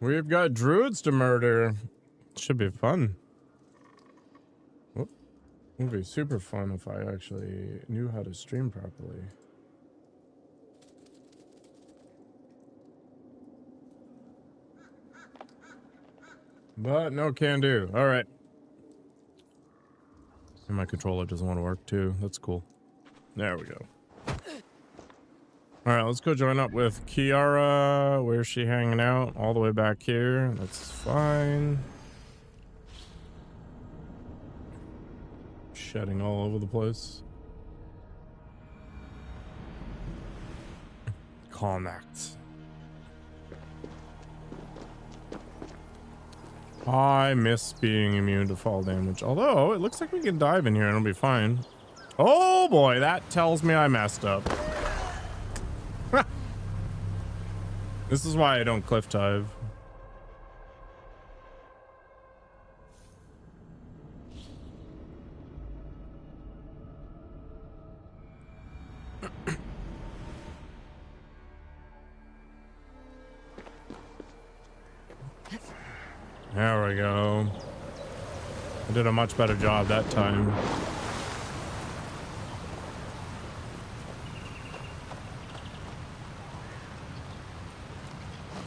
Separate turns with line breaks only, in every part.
We've got druids to murder. Should be fun. Whoop. Would be super fun if I actually knew how to stream properly. But no can do. All right. And my controller doesn't want to work too. That's cool. There we go. All right, let's go join up with Kiara. Where's she hanging out? All the way back here. That's fine. Shedding all over the place. Connect. I miss being immune to fall damage. Although, it looks like we can dive in here and it'll be fine. Oh boy, that tells me I messed up. This is why I don't cliff dive. There we go. I did a much better job that time.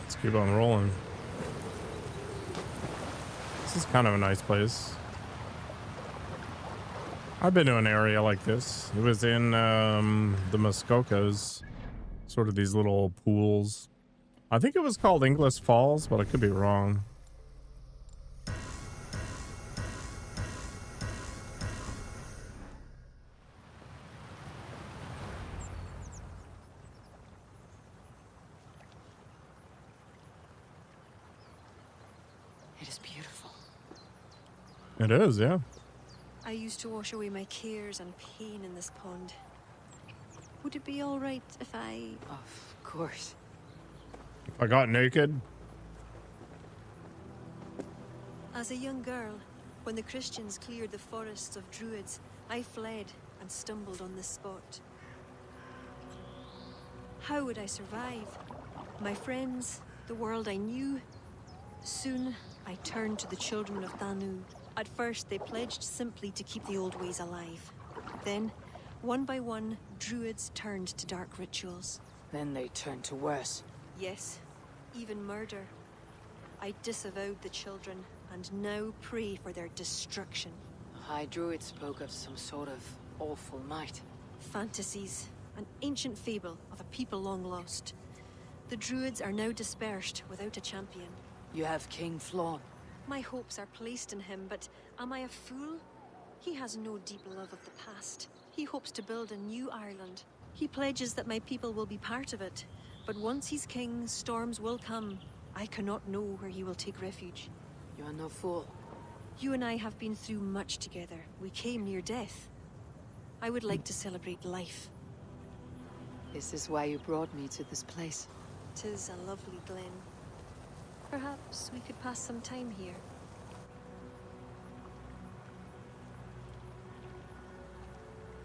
Let's keep on rolling. This is kind of a nice place. I've been to an area like this. It was in the Muskokas. Sort of these little pools. I think it was called Inglis Falls, but I could be wrong. It is, yeah.
I used to wash away my cares and pain in this pond. Would it be all right if I...
Of course.
If I got naked?
As a young girl, when the Christians cleared the forests of druids, I fled and stumbled on this spot. How would I survive? My friends, the world I knew. Soon, I turned to the children of Danu. At first, they pledged simply to keep the old ways alive. Then, one by one, druids turned to dark rituals.
Then they turned to worse.
Yes, even murder. I disavowed the children, and now pray for their destruction.
The High Druid spoke of some sort of awful might.
Fantasies, an ancient fable of a people long lost. The druids are now dispersed without a champion.
You have King Flawn.
My hopes are placed in him, but am I a fool? He has no deep love of the past. He hopes to build a new Ireland. He pledges that my people will be part of it. But once he's king, storms will come. I cannot know where he will take refuge.
You are no fool.
You and I have been through much together. We came near death. I would like to celebrate life.
This is why you brought me to this place.
'Tis a lovely glen. Perhaps we could pass some time here.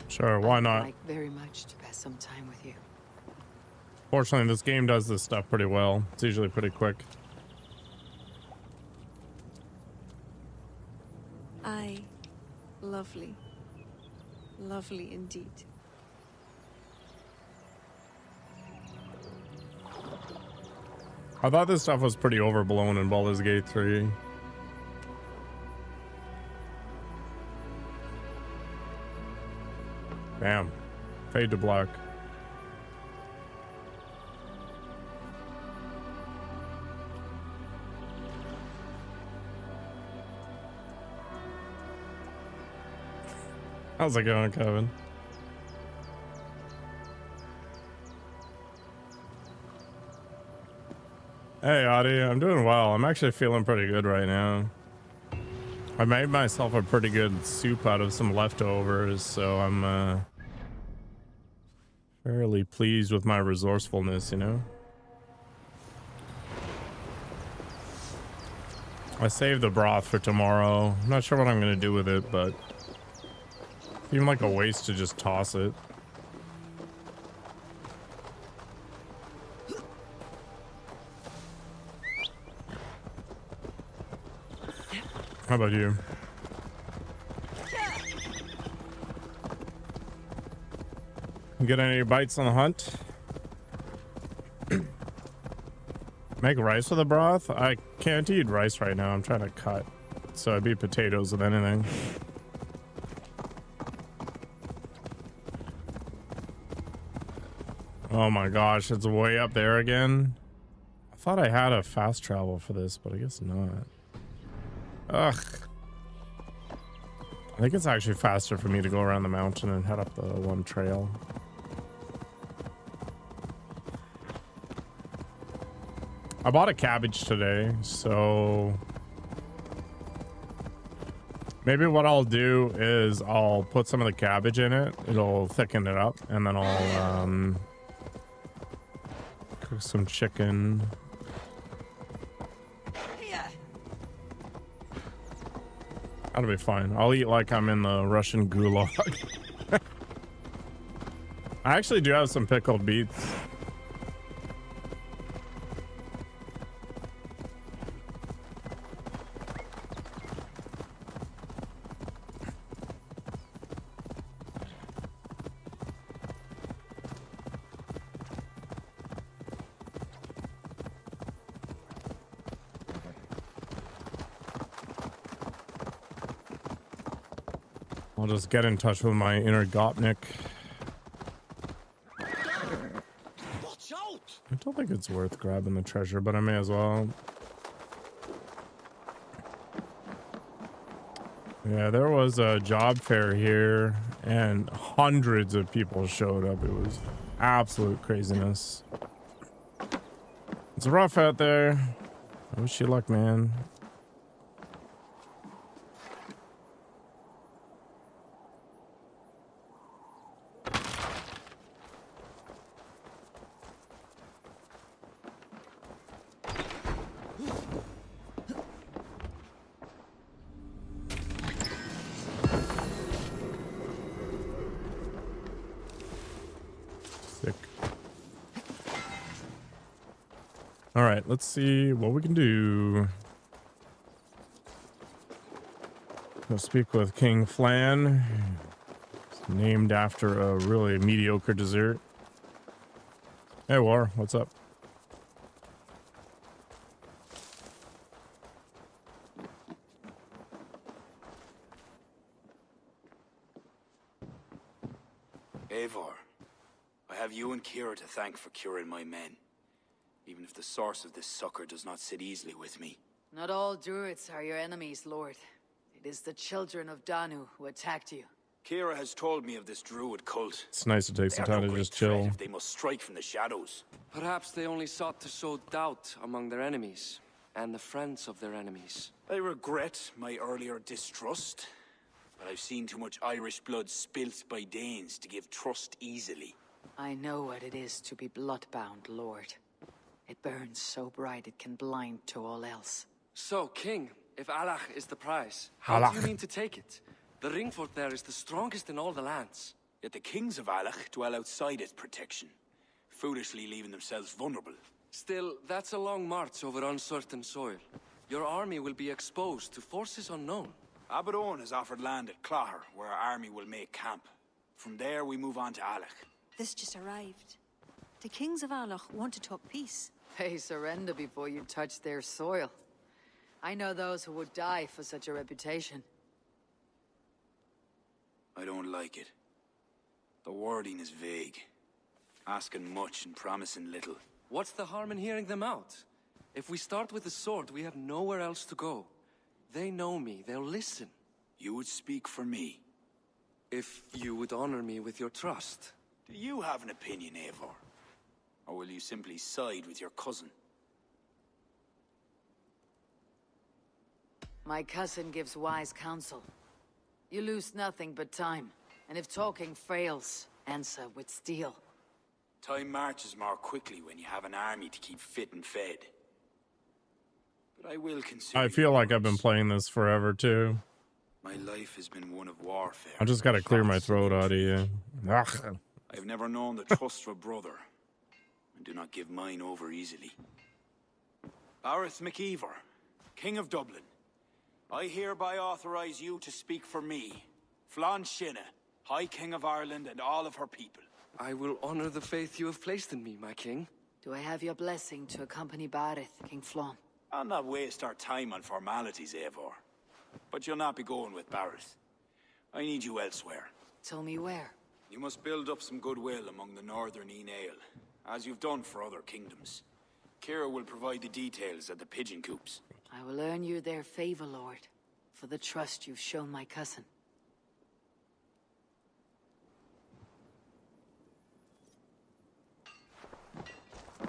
Sure, why not?
I'd like very much to pass some time with you.
Fortunately, this game does this stuff pretty well. It's usually pretty quick.
Aye. Lovely. Lovely indeed.
I thought this stuff was pretty overblown in Baldur's Gate 3. Damn. Fade to black. How's it going, Kevin? Hey, Audie, I'm doing well. I'm actually feeling pretty good right now. I made myself a pretty good soup out of some leftovers, so I'm fairly pleased with my resourcefulness, you know? I saved the broth for tomorrow. I'm not sure what I'm going to do with it, but it seemed like a waste to just toss it. How about you? You get any bites on the hunt? Make rice with a broth? I can't eat rice right now. I'm trying to cut. So I'd be potatoes with anything. Oh my gosh, it's way up there again. I thought I had a fast travel for this, but I guess not. Ugh. I think it's actually faster for me to go around the mountain and head up the one trail. I bought a cabbage today, so maybe what I'll do is I'll put some of the cabbage in it. It'll thicken it up, and then I'll cook some chicken. That'll be fine. I'll eat like I'm in the Russian gulag. I actually do have some pickled beets. I'll just get in touch with my inner Gopnik.
Watch out!
I don't think it's worth grabbing the treasure, but I may as well. Yeah, there was a job fair here and hundreds of people showed up. It was absolute craziness. It's rough out there. I wish you luck, man. All right, let's see what we can do. Go speak with King Flan. It's named after a really mediocre dessert. Hey, War, what's up?
Eivor, I have you and Kira to thank for curing my men. Even if the source of this succor does not sit easily with me.
Not all druids are your enemies, Lord. It is the children of Danu who attacked you.
Kira has told me of this druid cult.
It's nice to take some time to just chill.
If they must strike from the shadows.
Perhaps they only sought to sow doubt among their enemies, and the friends of their enemies.
I regret my earlier distrust, but I've seen too much Irish blood spilt by Danes to give trust easily.
I know what it is to be bloodbound, Lord. It burns so bright it can blind to all else.
So, King, if Allah is the prize, how do you mean to take it? The ring fort there is the strongest in all the lands.
Yet the kings of Alach dwell outside its protection, foolishly leaving themselves vulnerable.
Still, that's a long march over uncertain soil. Your army will be exposed to forces unknown.
Abaddon has offered land at Clogher, where our army will make camp. From there, we move on to Alach.
This just arrived. The kings of Alach want to talk peace.
They surrender before you touch their soil. I know those who would die for such a reputation.
I don't like it. The wording is vague. Asking much and promising little.
What's the harm in hearing them out? If we start with the sword, we have nowhere else to go. They know me, they'll listen.
You would speak for me.
If you would honor me with your trust.
Do you have an opinion, Eivor? Or will you simply side with your cousin?
My cousin gives wise counsel. You lose nothing but time, and if talking fails, answer with steel.
Time marches more quickly when you have an army to keep fit and fed. But I will consider.
I feel like I've been playing this forever too.
My life has been one of warfare.
I just gotta clear my throat out of you. Ugh.
I've never known the trust of a brother, and do not give mine over easily. Bareth McEvor, King of Dublin, I hereby authorize you to speak for me, Flann Shinna, High King of Ireland and all of her people.
I will honor the faith you have placed in me, my king.
Do I have your blessing to accompany Barith, King Flann?
I'll not waste our time on formalities, Eivor. But you'll not be going with Barrett. I need you elsewhere.
Tell me where.
You must build up some goodwill among the northern Aesir, as you've done for other kingdoms. Kira will provide the details at the pigeon coops.
I will earn you their favor, Lord, for the trust you've shown my cousin.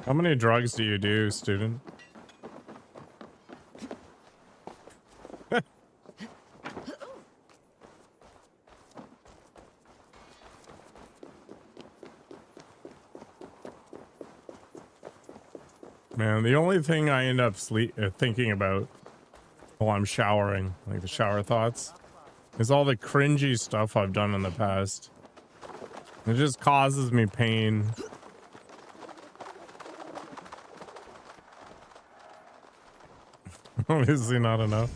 How many drugs do you do, student? Man, the only thing I end up thinking about while I'm showering, like the shower thoughts, is all the cringy stuff I've done in the past. It just causes me pain. Obviously not enough.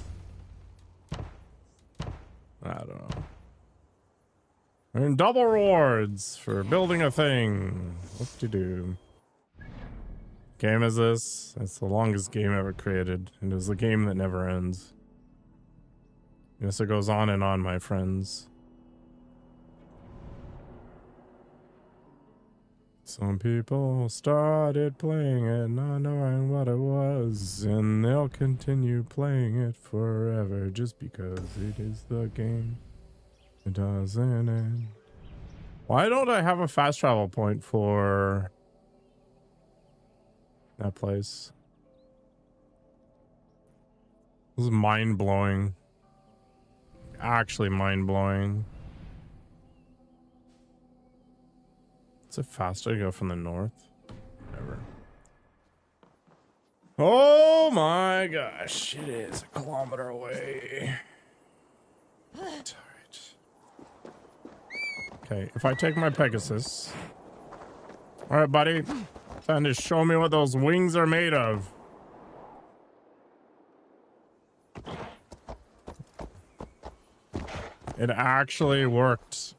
I don't know. Earn double rewards for building a thing. Whoop-de-doo. Game is this? It's the longest game ever created, and it was the game that never ends. Yes, it goes on and on, my friends. Some people started playing it not knowing what it was, and they'll continue playing it forever just because it is the game. It doesn't end. Why don't I have a fast travel point for that place? This is mind-blowing. Actually mind-blowing. Is it faster to go from the north? Whatever. Oh my gosh, it is a kilometer away. It's alright. Okay, if I take my Pegasus. Alright, buddy. Time to show me what those wings are made of. It actually worked.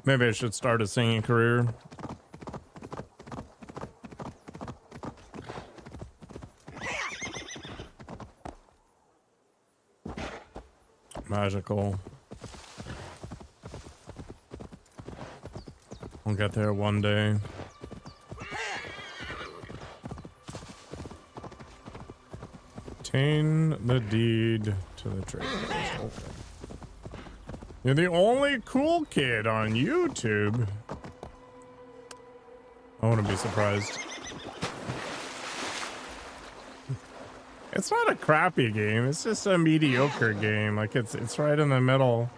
Maybe I should start a singing career. Magical. We'll get there one day. Obtain the deed to the trade. Okay. You're the only cool kid on YouTube. I wouldn't be surprised. It's not a crappy game. It's just a mediocre game. Like it's right in the middle.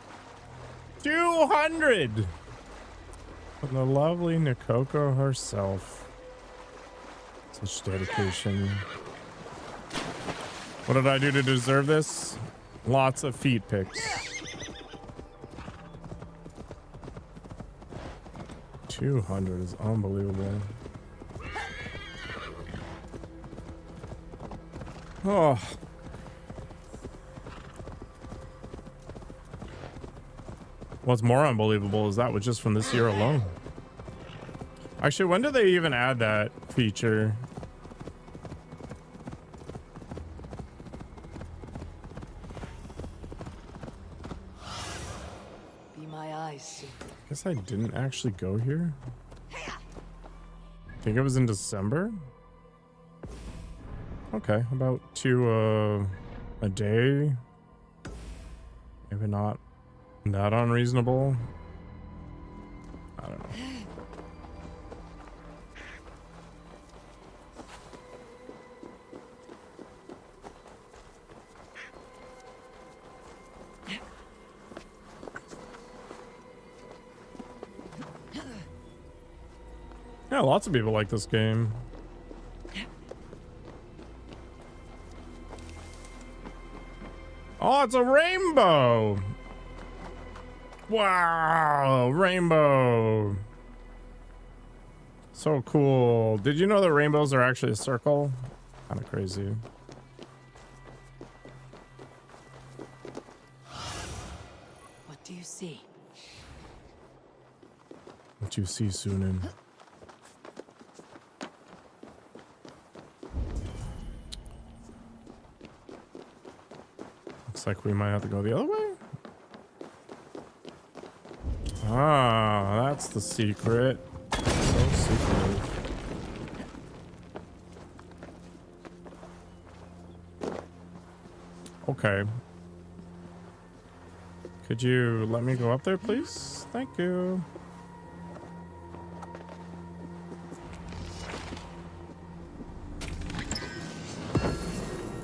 200 from the lovely Nikoko herself. Such dedication. What did I do to deserve this? Lots of feet pics. 200 is unbelievable. Oh. What's more unbelievable is that was just from this year alone. Actually, when did they even add that feature?
Be my eyes.
Guess I didn't actually go here. I think it was in December. Okay, about 2 a day. Maybe not that unreasonable. I don't know. Yeah, lots of people like this game. Oh, it's a rainbow. Wow, rainbow. So cool. Did you know that rainbows are actually a circle? Kind of crazy.
What do you see?
What you see, Sunan? Looks like we might have to go the other way. Ah, that's the secret. So secretive. Okay. Could you let me go up there, please? Thank you.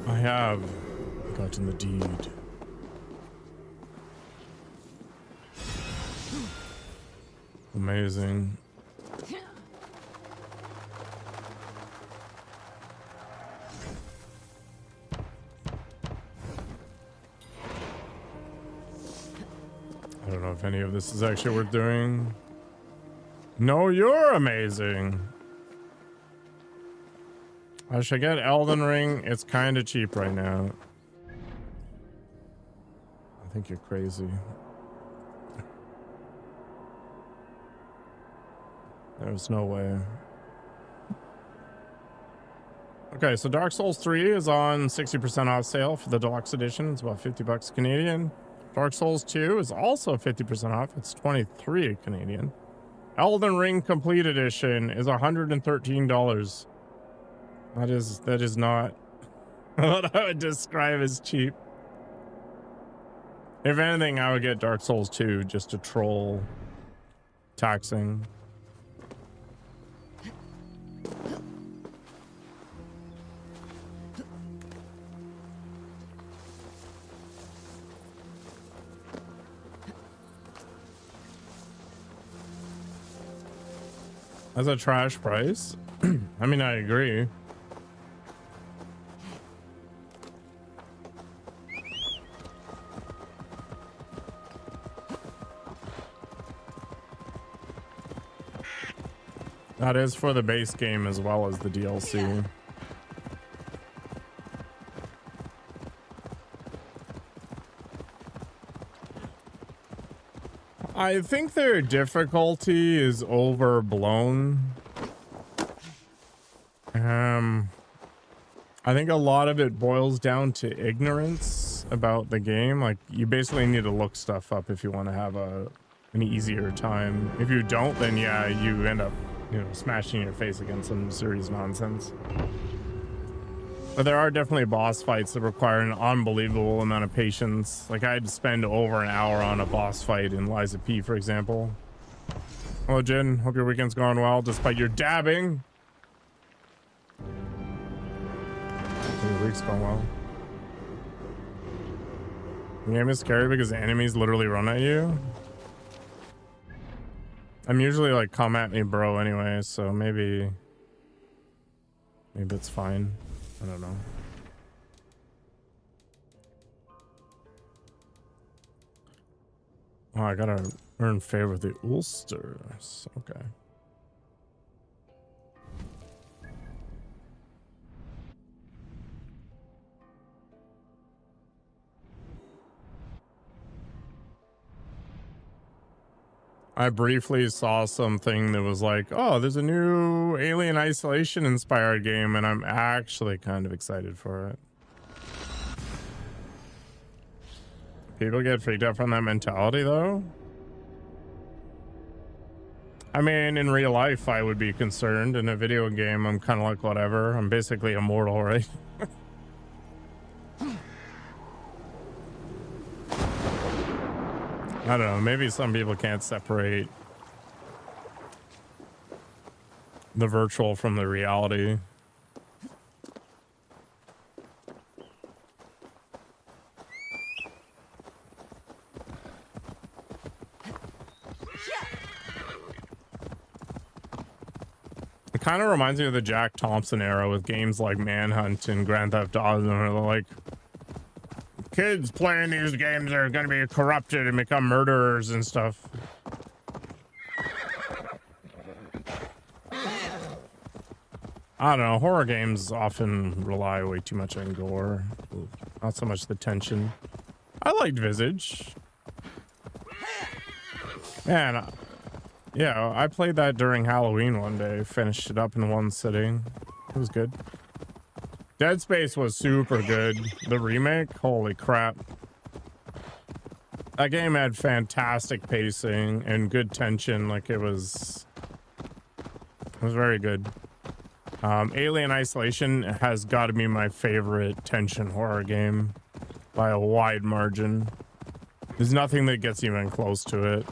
I have gotten the deed. Amazing. I don't know if any of this is actually worth doing. No, you're amazing. I should get Elden Ring. It's kind of cheap right now. I think you're crazy. There's no way. Okay, so Dark Souls 3 is on 60% off sale for the deluxe edition. It's about 50 bucks Canadian. Dark Souls 2 is also 50% off. It's 23 Canadian. Elden Ring Complete Edition is $113. That is not what I would describe as cheap. If anything, I would get Dark Souls 2 just to troll taxing. That's a trash price. I mean, I agree. That is for the base game as well as the DLC. I think their difficulty is overblown. I think a lot of it boils down to ignorance about the game. Like, you basically need to look stuff up if you want to have an easier time. If you don't, then yeah, you end up, you know, smashing your face against some serious nonsense. But there are definitely boss fights that require an unbelievable amount of patience. Like, I had to spend over an hour on a boss fight in Liza P, for example. Hello, Jin. Hope your weekend's going well, despite your dabbing. Your week's going well. The game is scary because enemies literally run at you. I'm usually like, come at me, bro, anyway, so maybe it's fine. I don't know. Oh, I gotta earn favor with the Ulsters. Okay. I briefly saw something that was like, oh, there's a new Alien Isolation inspired game, and I'm actually kind of excited for it. People get freaked out from that mentality, though. I mean, in real life, I would be concerned. In a video game, I'm kind of like, whatever. I'm basically immortal, right? I don't know, maybe some people can't separate the virtual from the reality. It kind of reminds me of the Jack Thompson era with games like Manhunt and Grand Theft Auto, where they're like kids playing these games are gonna be corrupted and become murderers and stuff. I don't know, horror games often rely way too much on gore, not so much the tension. I liked Visage. Man, yeah, I played that during Halloween one day, finished it up in one sitting. It was good. Dead Space was super good. The remake, holy crap. That game had fantastic pacing and good tension, like it was very good. Alien Isolation has got to be my favorite tension horror game by a wide margin. There's nothing that gets even close to it.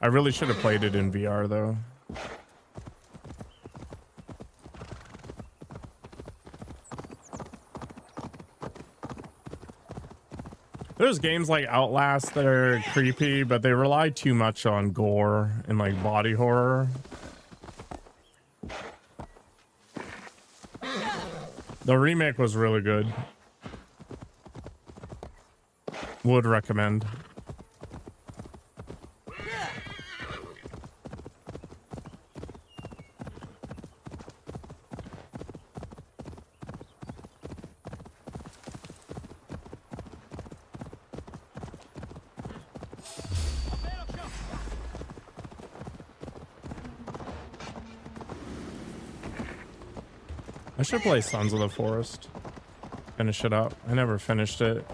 I really should have played it in VR though. There's games like Outlast that are creepy, but they rely too much on gore and like body horror. The remake was really good. Would recommend. I should play Sons of the Forest. Finish it up. I never finished it.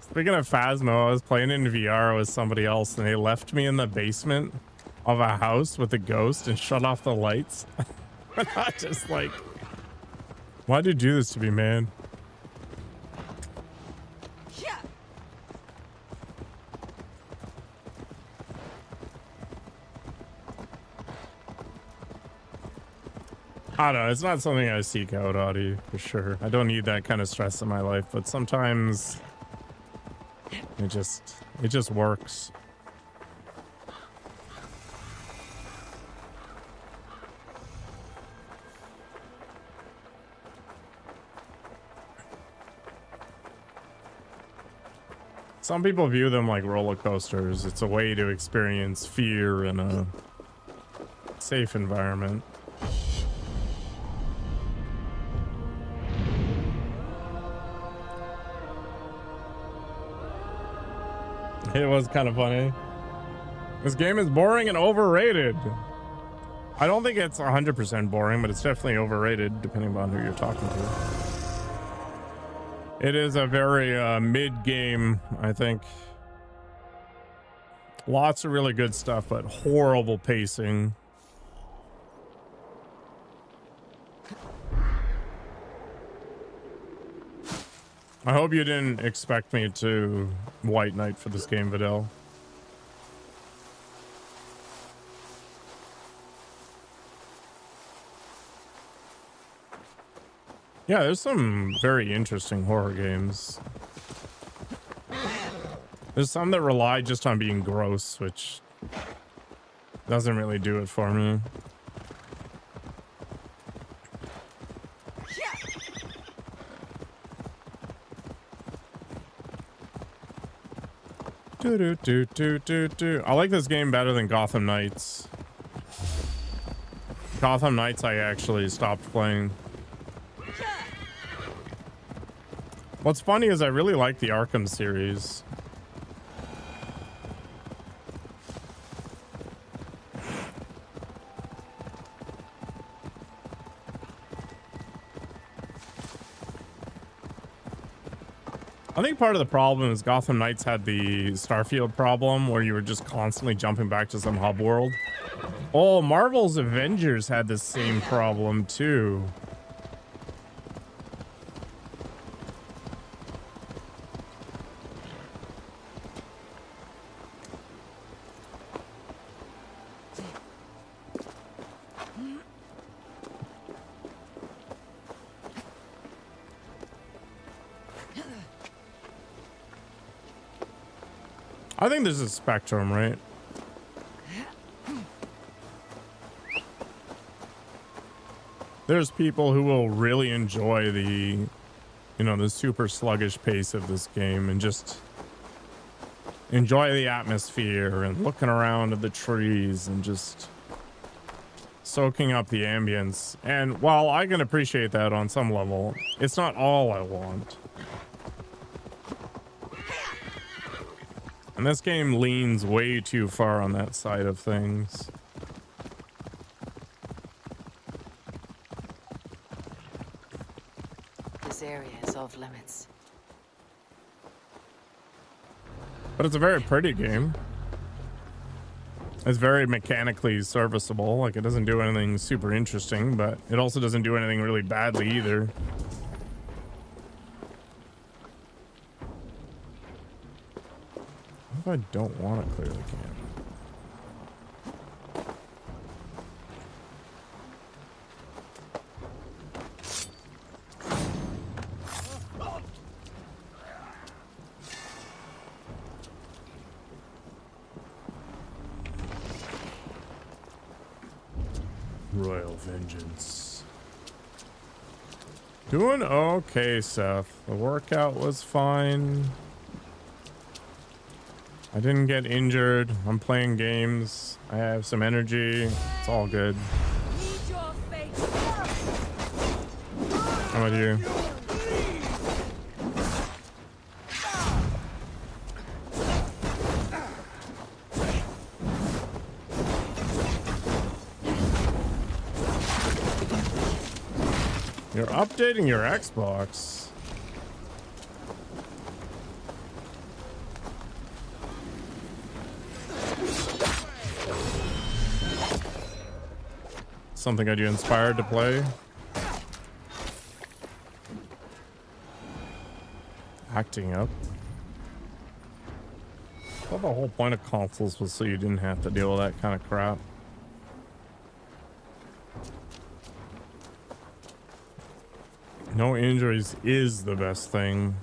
Speaking of Phasmo, I was playing in VR with somebody else and they left me in the basement of a house with a ghost and shut off the lights. And I just like, why'd you do this to me, man? I don't know, it's not something I seek out, Audie, for sure. I don't need that kind of stress in my life, but sometimes it just works. Some people view them like roller coasters. It's a way to experience fear in a safe environment. It was kind of funny. This game is boring and overrated. I don't think it's 100% boring, but it's definitely overrated depending on who you're talking to. It is a very mid-game, I think. Lots of really good stuff, but horrible pacing. I hope you didn't expect me to White Knight for this game, Vidal. Yeah, there's some very interesting horror games. There's some that rely just on being gross, which doesn't really do it for me. I like this game better than Gotham Knights. Gotham Knights I actually stopped playing. What's funny is I really like the Arkham series. I think part of the problem is Gotham Knights had the Starfield problem where you were just constantly jumping back to some hub world. Oh, Marvel's Avengers had the same problem too. I think this is Spectrum, right? there's people who will really enjoy the, you know, the super sluggish pace of this game and just enjoy the atmosphere and looking around at the trees and just soaking up the ambience. And while I can appreciate that on some level, it's not all I want. And this game leans way too far on that side of things.
This area is off limits.
But it's a very pretty game. It's very mechanically serviceable. Like, it doesn't do anything super interesting, but it also doesn't do anything really badly either. What if I don't want to clear the camp? Royal vengeance. Doing okay, Seth. The workout was fine. I didn't get injured. I'm playing games. I have some energy. It's all good. How about you? You're updating your Xbox. Something got you inspired to play? Acting up. I thought the whole point of consoles was so you didn't have to deal with that kind of crap. No injuries is the best thing.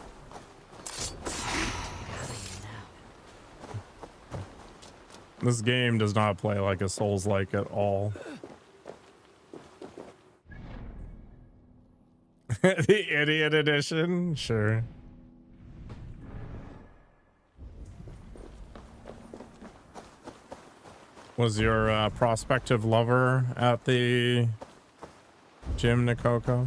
This game does not play like a Souls-like at all. The idiot edition? Sure. Was your prospective lover at the gym, Nikoko?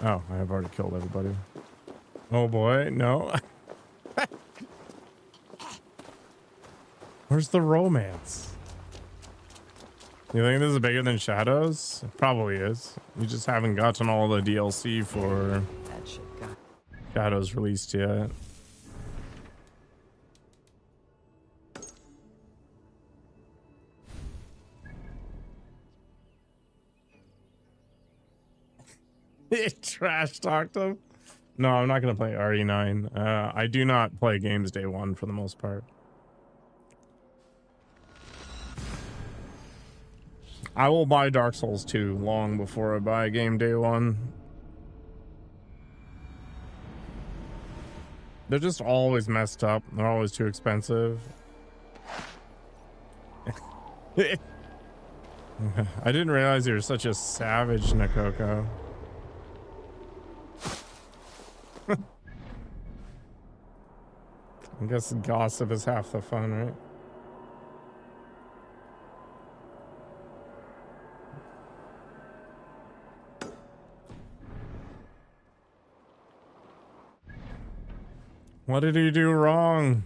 Oh, I have already killed everybody. Oh boy, no. Where's the romance? You think this is bigger than Shadows? It probably is. You just haven't gotten all the DLC for Shadows released yet. Trash talked him. No, I'm not gonna play RE9. I do not play games day one for the most part. I will buy Dark Souls 2 long before I buy a game day one. They're just always messed up. They're always too expensive. I didn't realize you were such a savage, Nikoko. I guess gossip is half the fun, right? What did he do wrong?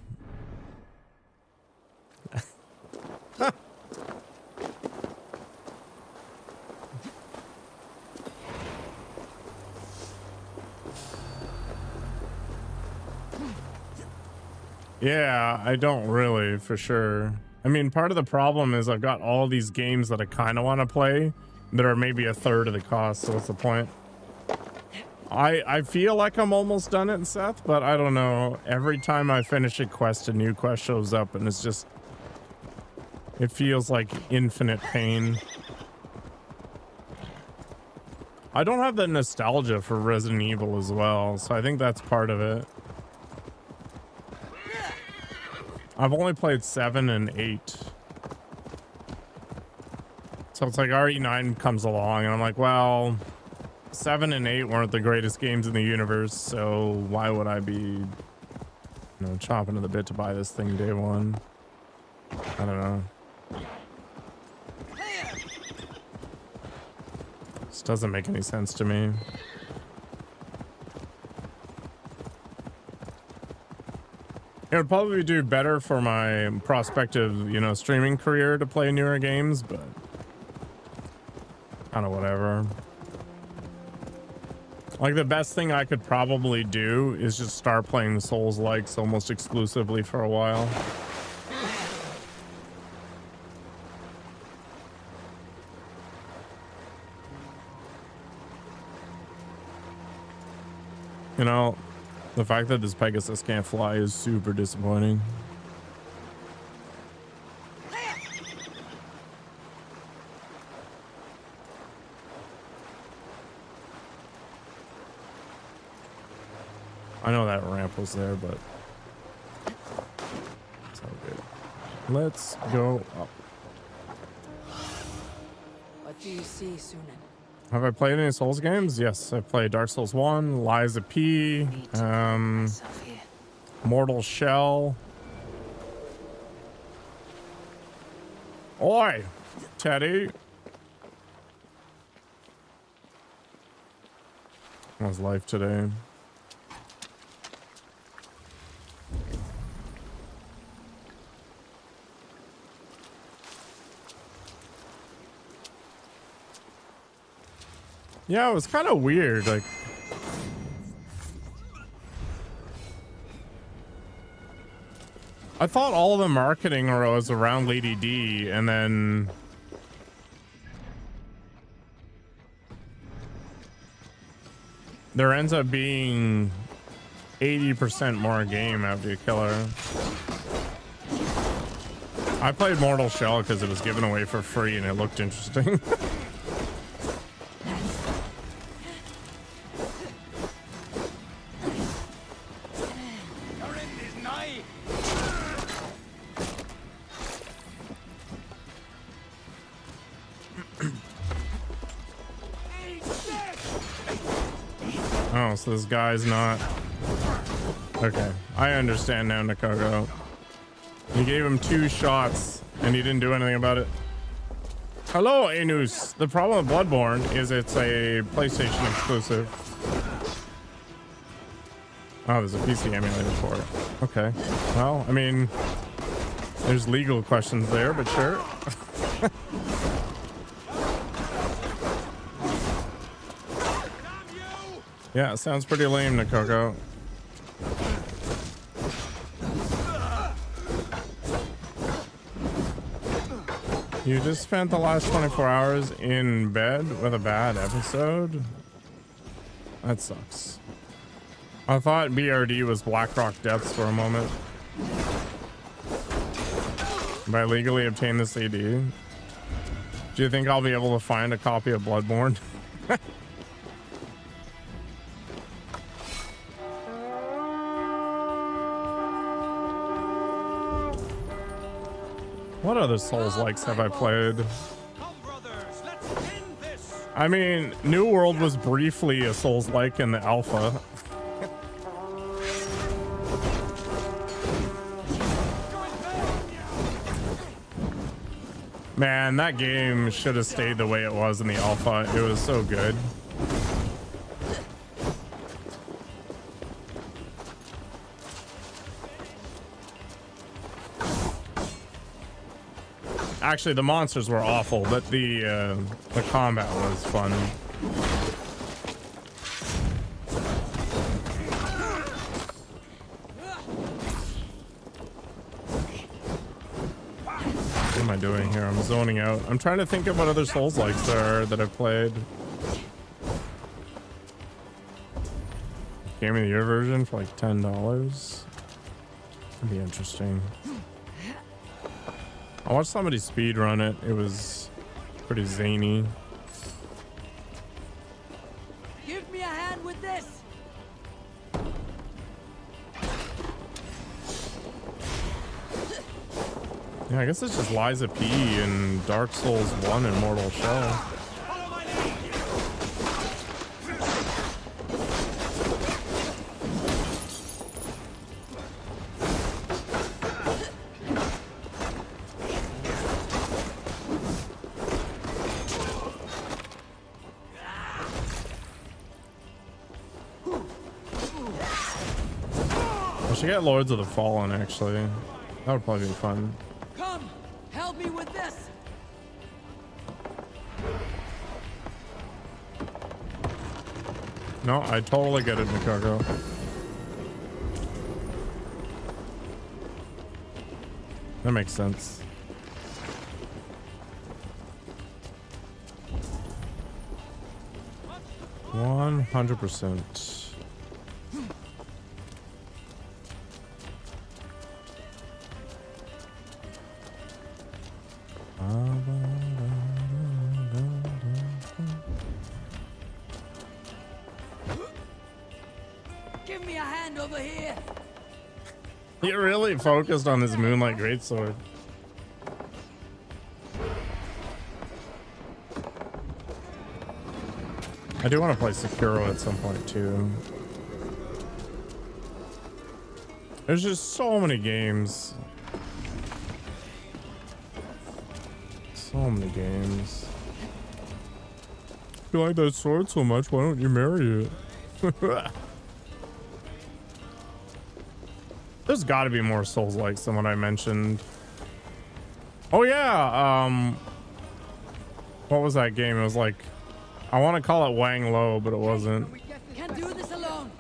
Yeah, I don't really, for sure. I mean, part of the problem is I've got all these games that I kind of want to play that are maybe a third of the cost, so what's the point? I feel like I'm almost done it, Seth, but I don't know. Every time I finish a quest, a new quest shows up, and it's just... It feels like infinite pain. I don't have the nostalgia for Resident Evil as well, so I think that's part of it. I've only played 7 and 8. So it's like RE9 comes along and I'm like, well, 7 and 8 weren't the greatest games in the universe, so why would I be, you know, chomping at the bit to buy this thing day one? I don't know. This doesn't make any sense to me. It would probably do better for my prospective, you know, streaming career to play newer games, but kind of whatever. Like, the best thing I could probably do is just start playing the Souls-likes almost exclusively for a while. You know, the fact that this Pegasus can't fly is super disappointing. I know that ramp was there, but it's all good. Let's go up.
What do you see, Sunan?
Have I played any Souls games? Yes, I played Dark Souls 1, Lies of P, Mortal Shell. Oi, Teddy. How's life today? Yeah, it was kind of weird. Like, I thought all the marketing was around Lady D, and then there ends up being 80% more game after you kill her. I played Mortal Shell because it was given away for free and it looked interesting. Oh, so this guy's not... Okay, I understand now, Nikogo. You gave him 2 shots and he didn't do anything about it. Hello, Anus. The problem with Bloodborne is it's a PlayStation exclusive. Oh, there's a PC emulator for it. Okay. Well, I mean, there's legal questions there, but sure. Yeah, it sounds pretty lame, Nikogo. You just spent the last 24 hours in bed with a bad episode? That sucks. I thought BRD was Blackrock Depths for a moment. But I legally obtained the CD. Do you think I'll be able to find a copy of Bloodborne? What other Souls-likes have I played? I mean, New World was briefly a Souls-like in the alpha. Man, that game should have stayed the way it was in the alpha. It was so good. Actually, the monsters were awful, but the combat was fun. What am I doing here? I'm zoning out. I'm trying to think of what other Souls-likes there are that I've played. Game of the Year version for like $10. That'd be interesting. I watched somebody speed run it. It was pretty zany.
Give me a hand with this.
Yeah, I guess it's just Liza P and Dark Souls 1 and Mortal Shell. I should get Lords of the Fallen, actually. That would probably be fun.
Come, help me with this.
No, I totally get it, Mikako. That makes sense. One 100%.
Give me a hand over here.
He really focused on his Moonlight Greatsword. I do want to play Sekiro at some point too. There's just so many games. So many games. If you like that sword so much, why don't you marry it? There's got to be more Souls-likes than what I mentioned. Oh yeah, what was that game? It was like, I want to call it Wang Lo, but it wasn't.
Can't do this alone.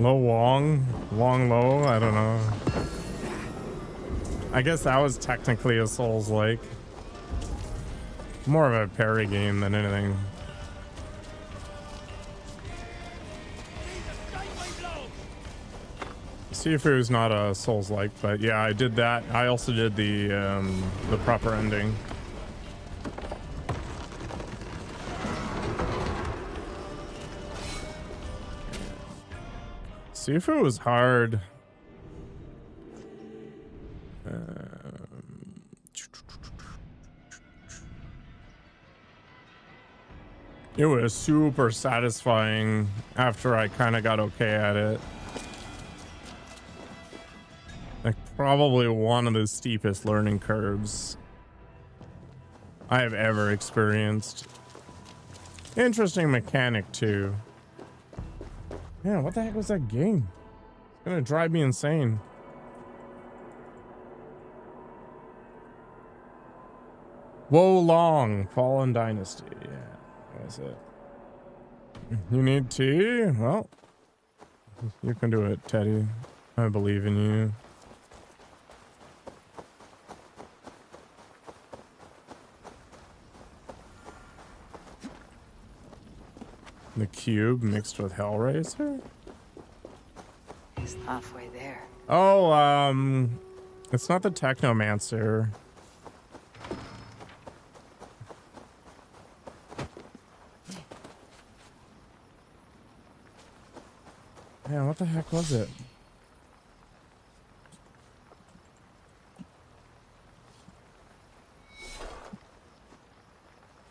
Lo Wong? Wong Lo? I don't know. I guess that was technically a Souls-like. More of a parry game than anything. Sifu's not a Souls-like, but yeah, I did that. I also did the proper ending. Sifu was hard. It was super satisfying after I kind of got okay at it. Like probably one of the steepest learning curves I have ever experienced. Interesting mechanic too. Yeah, what the heck was that game? It's gonna drive me insane. Wo Long, Fallen Dynasty. Yeah, that's it. You need tea? Well, you can do it, Teddy. I believe in you. The cube mixed with Hellraiser?
He's halfway there.
Oh, it's not the Technomancer. Yeah, what the heck was it?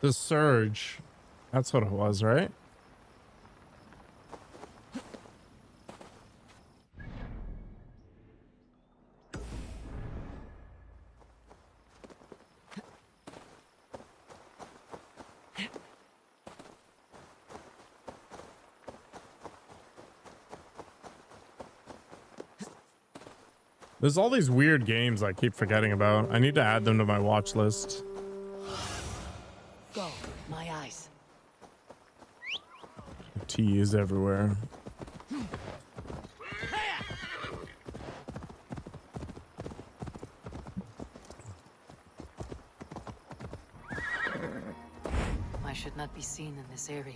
The Surge. That's what it was, right? There's all these weird games I keep forgetting about. I need to add them to my watch list.
Go, my eyes.
Tea is everywhere.
I should not be seen in this area.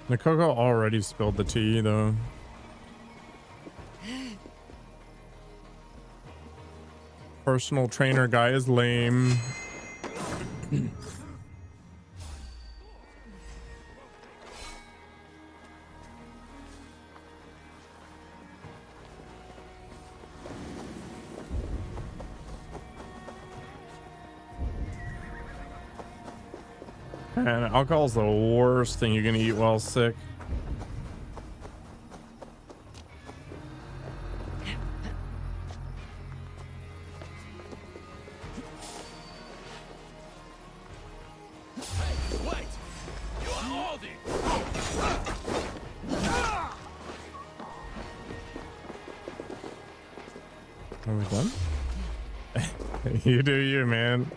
Nikoko already spilled the tea, though. Personal trainer guy is lame. And alcohol's the worst thing you're gonna eat while sick. Are we done? You do you, man.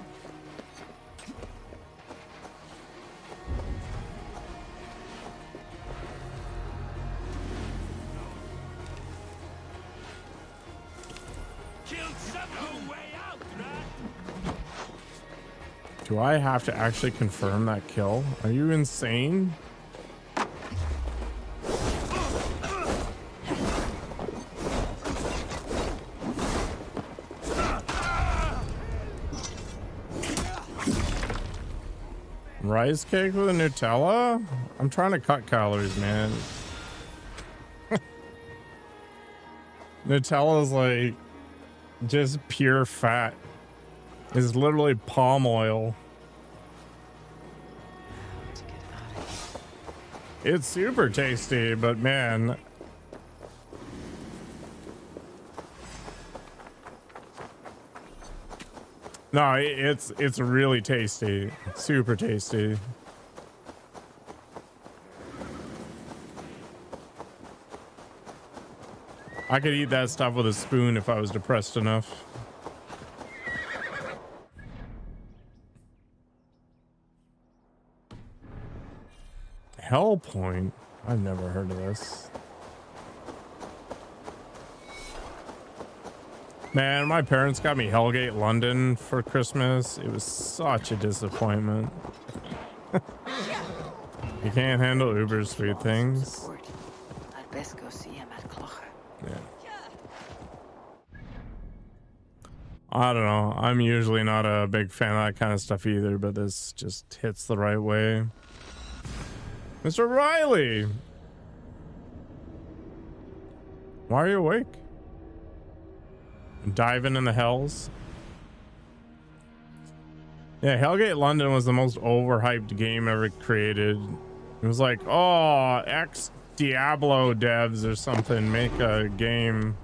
Do I have to actually confirm that kill? Are you insane? Rice cake with a Nutella? I'm trying to cut calories, man. Nutella is like just pure fat. It's literally palm oil. It's super tasty, but man. No, it's really tasty. Super tasty. I could eat that stuff with a spoon if I was depressed enough. Hell Point? I've never heard of this. Man, my parents got me Hellgate London for Christmas. It was such a disappointment. You can't handle uber sweet things.
I'd best go see him at Clocher.
Yeah. I don't know. I'm usually not a big fan of that kind of stuff either, but this just hits the right way. Mr. Riley! Why are you awake? Diving in the hells? Yeah, Hellgate London was the most overhyped game ever created. It was like, oh, ex Diablo devs or something make a game.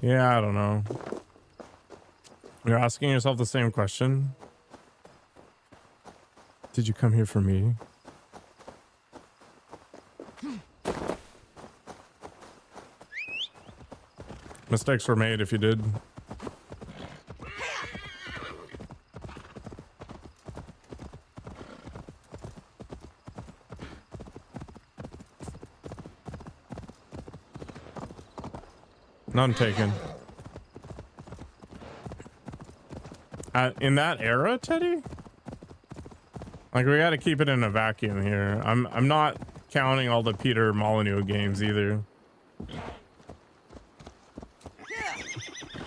Yeah, I don't know. You're asking yourself the same question. Did you come here for me? Mistakes were made if you did. None taken. In that era, Teddy? Like, we got to keep it in a vacuum here. I'm not counting all the Peter Molyneux games either.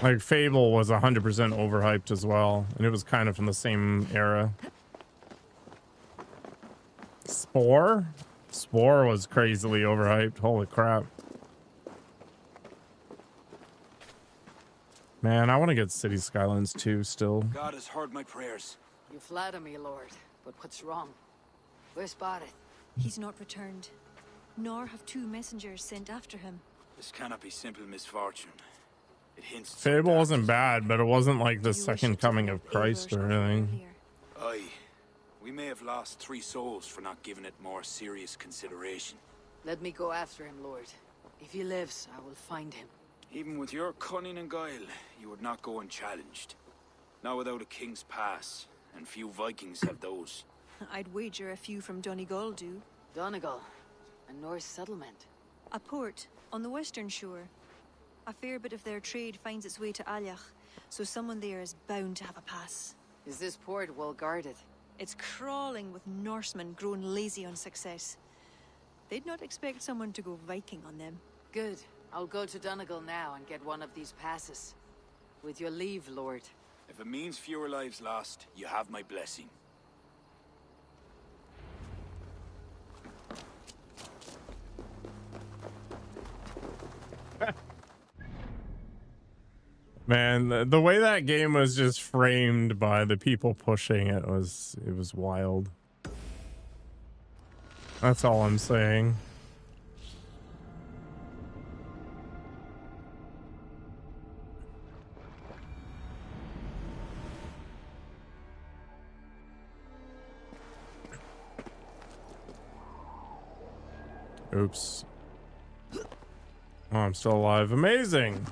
Like, Fable was 100% overhyped as well, and it was kind of from the same era. Spore? Spore was crazily overhyped. Holy crap. Man, I want to get City Skylines 2 still.
God has heard my prayers.
You flatter me, Lord, but what's wrong? Where's Barret?
He's not returned, nor have two messengers sent after him.
This cannot be simple misfortune. It hints.
Fable wasn't bad, but it wasn't like the second coming of Christ or anything.
Aye. We may have lost 3 souls for not giving it more serious consideration.
Let me go after him, Lord. If he lives, I will find him.
Even with your cunning and guile, you would not go unchallenged. Not without a king's pass, and few Vikings have those.
I'd wager a few from Donegal do.
Donegal, a Norse settlement.
A port on the western shore. A fair bit of their trade finds its way to Aljach, so someone there is bound to have a pass.
Is this port well guarded?
It's crawling with Norsemen grown lazy on success. They'd not expect someone to go Viking on them.
Good. I'll go to Donegal now and get one of these passes. With your leave, Lord.
If it means fewer lives lost, you have my blessing.
Man, the way that game was just framed by the people pushing it was wild. That's all I'm saying. Oops. Oh, I'm still alive. Amazing.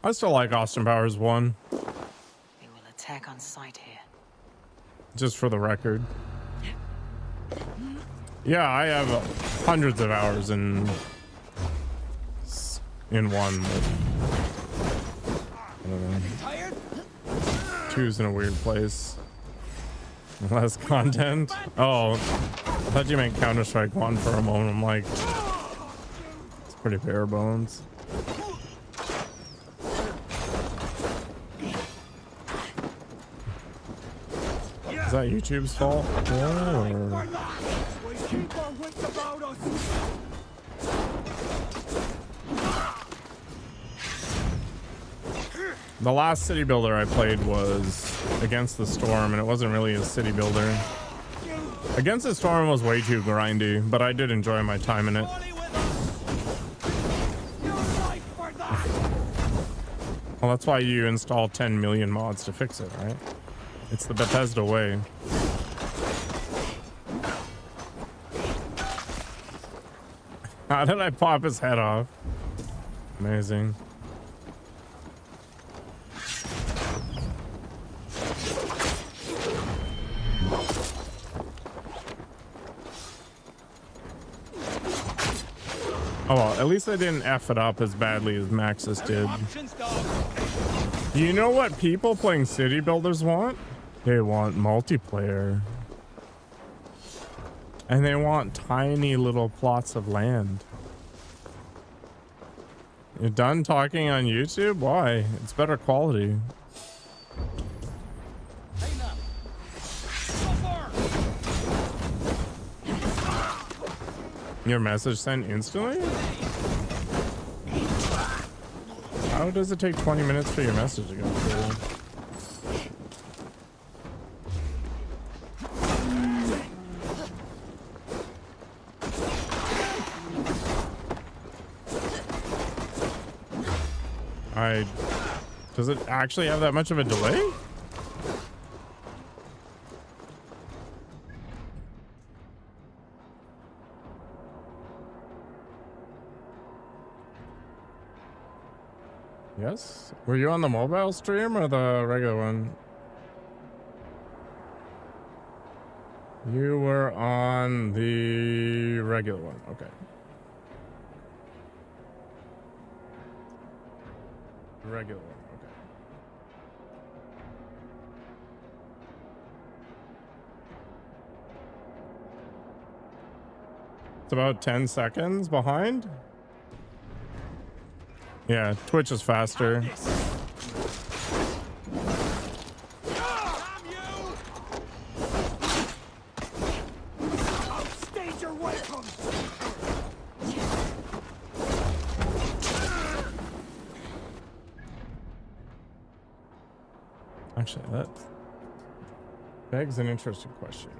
I still like Austin Powers 1.
They will attack on sight here.
Just for the record. Yeah, I have hundreds of hours in one. I don't know. Two's in a weird place. Less content. Oh, I thought you meant Counter-Strike 1 for a moment. I'm like, it's pretty bare bones. Is that YouTube's fault? Or... The last city builder I played was Against the Storm, and it wasn't really a city builder. Against the Storm was way too grindy, but I did enjoy my time in it. Well, that's why you install 10 million mods to fix it, right? It's the Bethesda way. How did I pop his head off? Amazing. Oh well, at least I didn't F it up as badly as Maxis did. You know what people playing city builders want? They want multiplayer. And they want tiny little plots of land. You're done talking on YouTube? Why? It's better quality. Your message sent instantly? How does it take 20 minutes for your message to go through? Does it actually have that much of a delay? Yes? Were you on the mobile stream or the regular one? You were on the regular one. Okay. Regular one. Okay. It's about 10 seconds behind. Yeah, Twitch is faster. Actually, that begs an interesting question.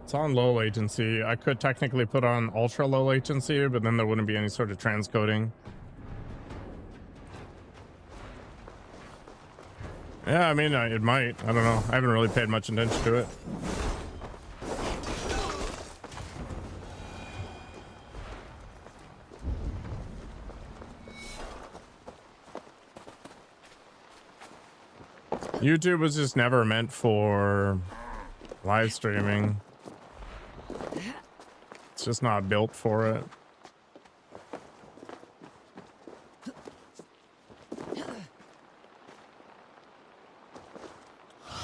It's on low latency. I could technically put on ultra low latency, but then there wouldn't be any sort of transcoding. Yeah, I mean, it might. I don't know. I haven't really paid much attention to it. YouTube was just never meant for live streaming. It's just not built for it.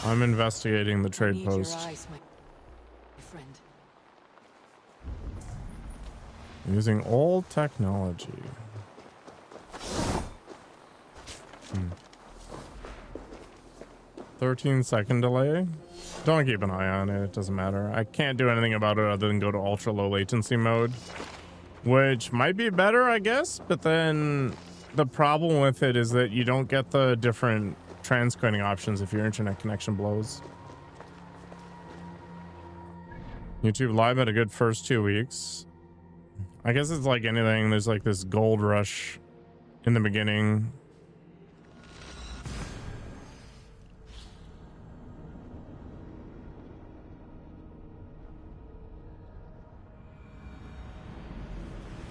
I'm investigating the trade
Need
post.
your eyes, my friend.
Using old technology. 13-second delay. Don't keep an eye on it. It doesn't matter. I can't do anything about it other than go to ultra low latency mode, which might be better, I guess. But then the problem with it is that you don't get the different transcoding options if your internet connection blows. YouTube Live had a good first 2 weeks. I guess it's like anything. There's like this gold rush in the beginning.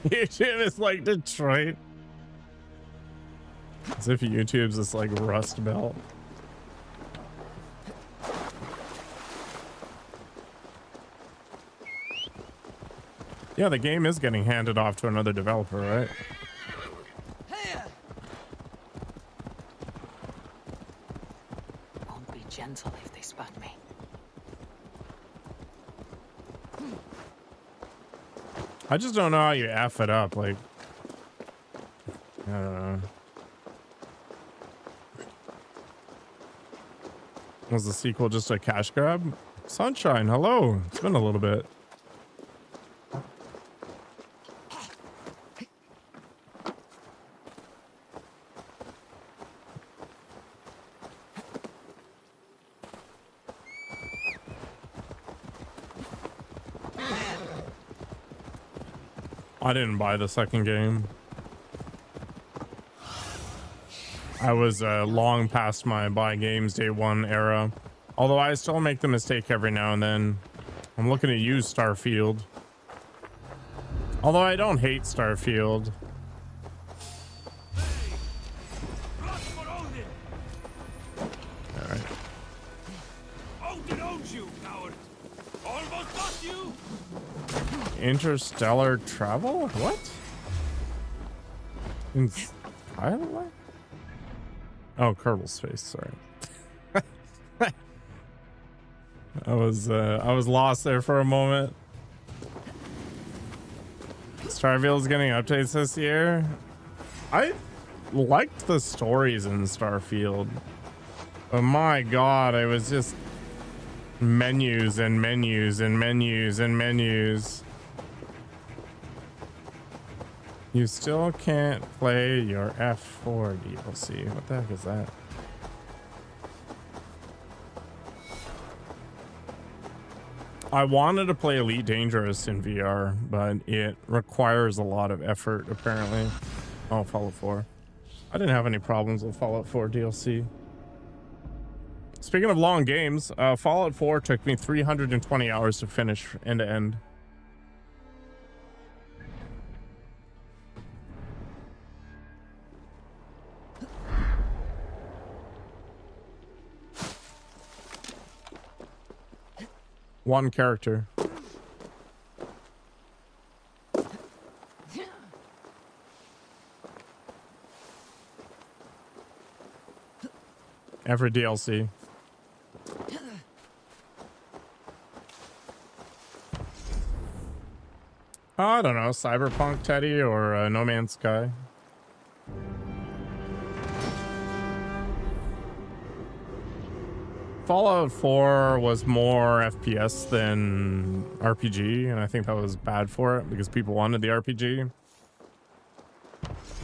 YouTube is like Detroit. As if YouTube's this like Rust Belt. Yeah, the game is getting handed off to another developer, right?
Won't be gentle if they spot me.
I just don't know how you F it up. Like, I don't know. Was the sequel just a cash grab? Sunshine, hello. It's been a little bit. I didn't buy the second game. I was long past my buy games day one era. Although I still make the mistake every now and then. I'm looking to use Starfield. Although I don't hate Starfield. Alright.
Odin owns you, coward. Almost got you.
Interstellar travel? What? In Skyline? Oh, Kerbal Space, sorry. I was lost there for a moment. Starfield's getting updates this year. I liked the stories in Starfield. But my god, it was just menus and menus and menus and menus. You still can't play your F4 DLC. What the heck is that? I wanted to play Elite Dangerous in VR, but it requires a lot of effort, apparently. Oh, Fallout 4. I didn't have any problems with Fallout 4 DLC. Speaking of long games, Fallout 4 took me 320 hours to finish end to end. One character. Every DLC. I don't know, Cyberpunk Teddy or No Man's Sky. Fallout 4 was more FPS than RPG, and I think that was bad for it because people wanted the RPG.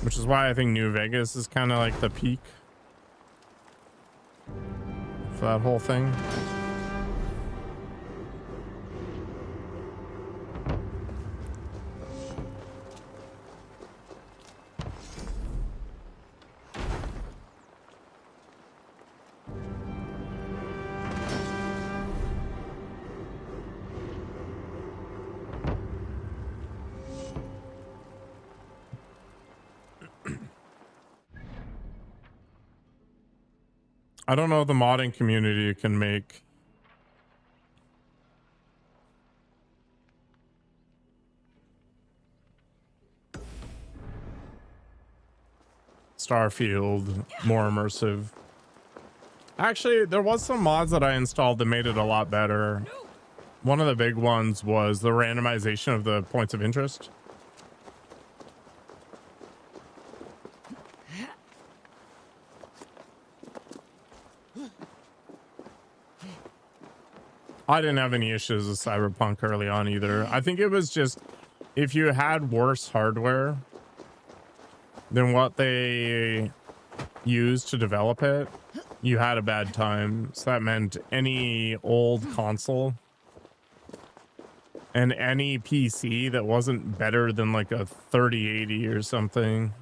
Which is why I think New Vegas is kind of like the peak for that whole thing. I don't know if the modding community can make Starfield more immersive. Actually, there was some mods that I installed that made it a lot better. One of the big ones was the randomization of the points of interest. I didn't have any issues with Cyberpunk early on either. I think it was just if you had worse hardware than what they used to develop it, you had a bad time. So that meant any old console and any PC that wasn't better than like a 3080 or something.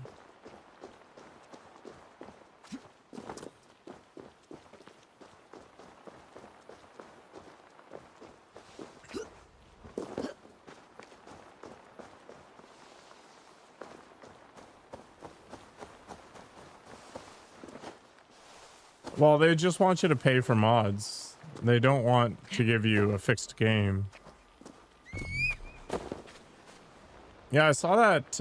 Well, they just want you to pay for mods. They don't want to give you a fixed game. Yeah, I saw that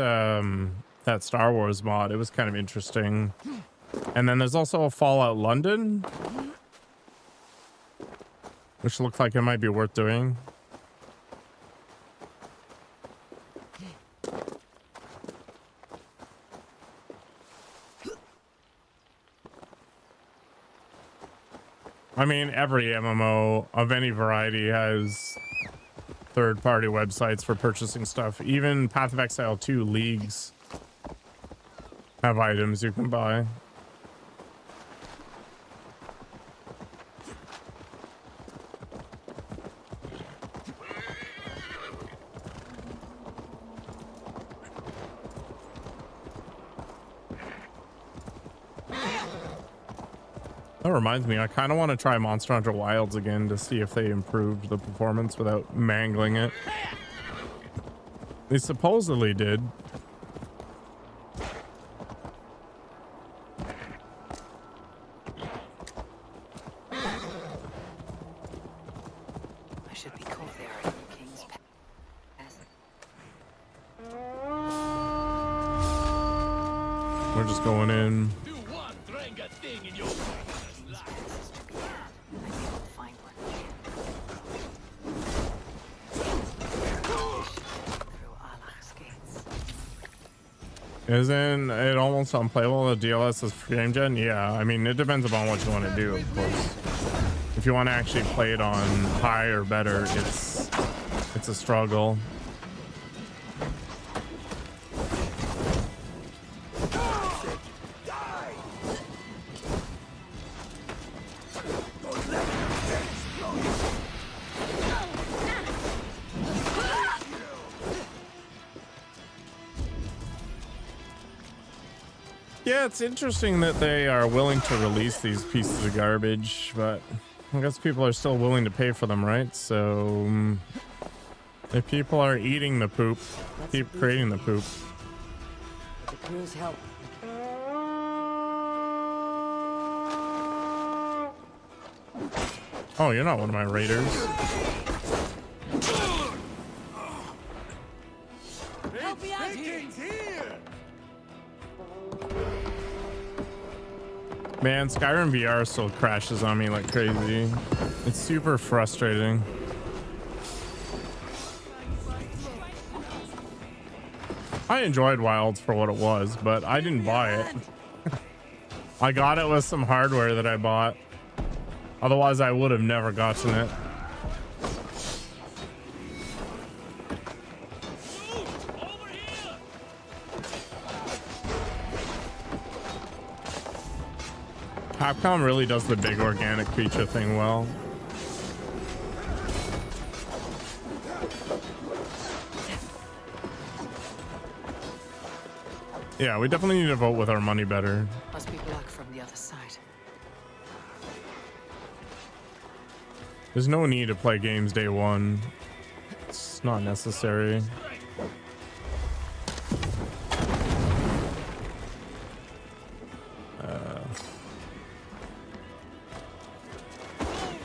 that Star Wars mod. It was kind of interesting. And then there's also a Fallout London, which looked like it might be worth doing. I mean, every MMO of any variety has third-party websites for purchasing stuff. Even Path of Exile 2 leagues have items you can buy. That reminds me, I kind of want to try Monster Hunter Wilds again to see if they improved the performance without mangling it. They supposedly did.
I should be caught there at the King's Pass.
We're just going in.
Do one drank a thing in your
Find one. Through Allah's gates.
Isn't it almost unplayable? The DLS is frame gen? Yeah, I mean, it depends upon what you want to do, of course. If you want to actually play it on high or better, it's a struggle. Yeah, it's interesting that they are willing to release these pieces of garbage, but I guess people are still willing to pay for them, right? So if people are eating the poop, keep creating the poop.
The crew's help.
Oh, you're not one of my raiders.
Help me out here.
Man, Skyrim VR still crashes on me like crazy. It's super frustrating. I enjoyed Wilds for what it was, but I didn't buy it. I got it with some hardware that I bought. Otherwise, I would have never gotten it. Capcom really does the big organic creature thing well. Yeah, we definitely need to vote with our money better.
Must be black from the other side.
There's no need to play games day one. It's not necessary.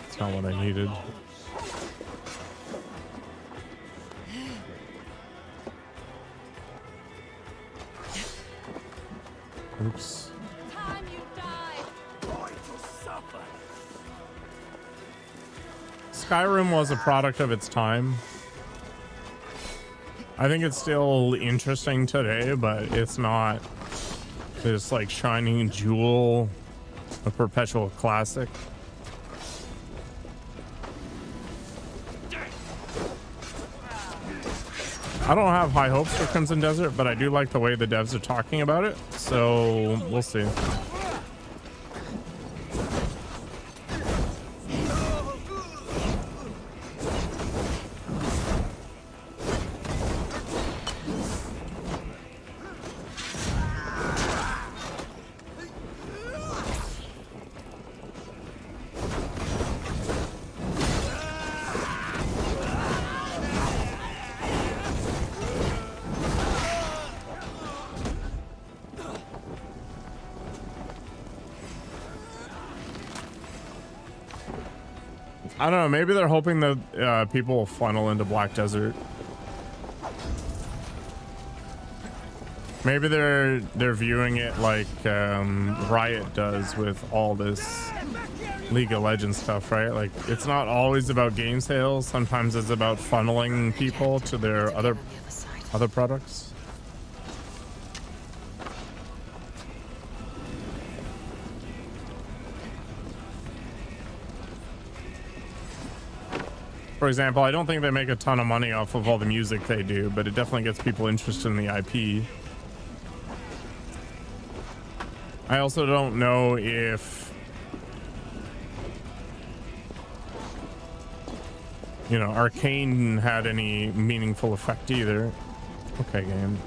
It's not what I needed. Oops.
Time you die.
Going to suffer.
Skyrim was a product of its time. I think it's still interesting today, but it's not this like shining jewel, a perpetual classic. I don't have high hopes for Crimson Desert, but I do like the way the devs are talking about it, so we'll see. I don't know, maybe they're hoping that people will funnel into Black Desert. Maybe they're viewing it like Riot does with all this League of Legends stuff, right? Like, it's not always about game sales. Sometimes it's about funneling people to their other products. For example, I don't think they make a ton of money off of all the music they do, but it definitely gets people interested in the IP. I also don't know if, you know, Arcane had any meaningful effect either. Okay, game.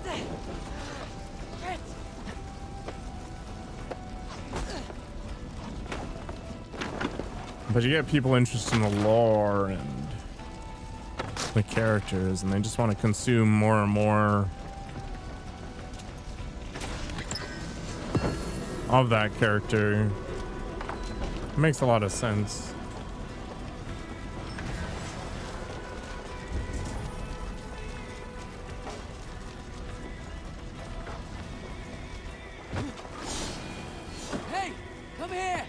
But you get people interested in the lore and the characters, and they just want to consume more and more of that character. It makes a lot of sense.
Hey, come here.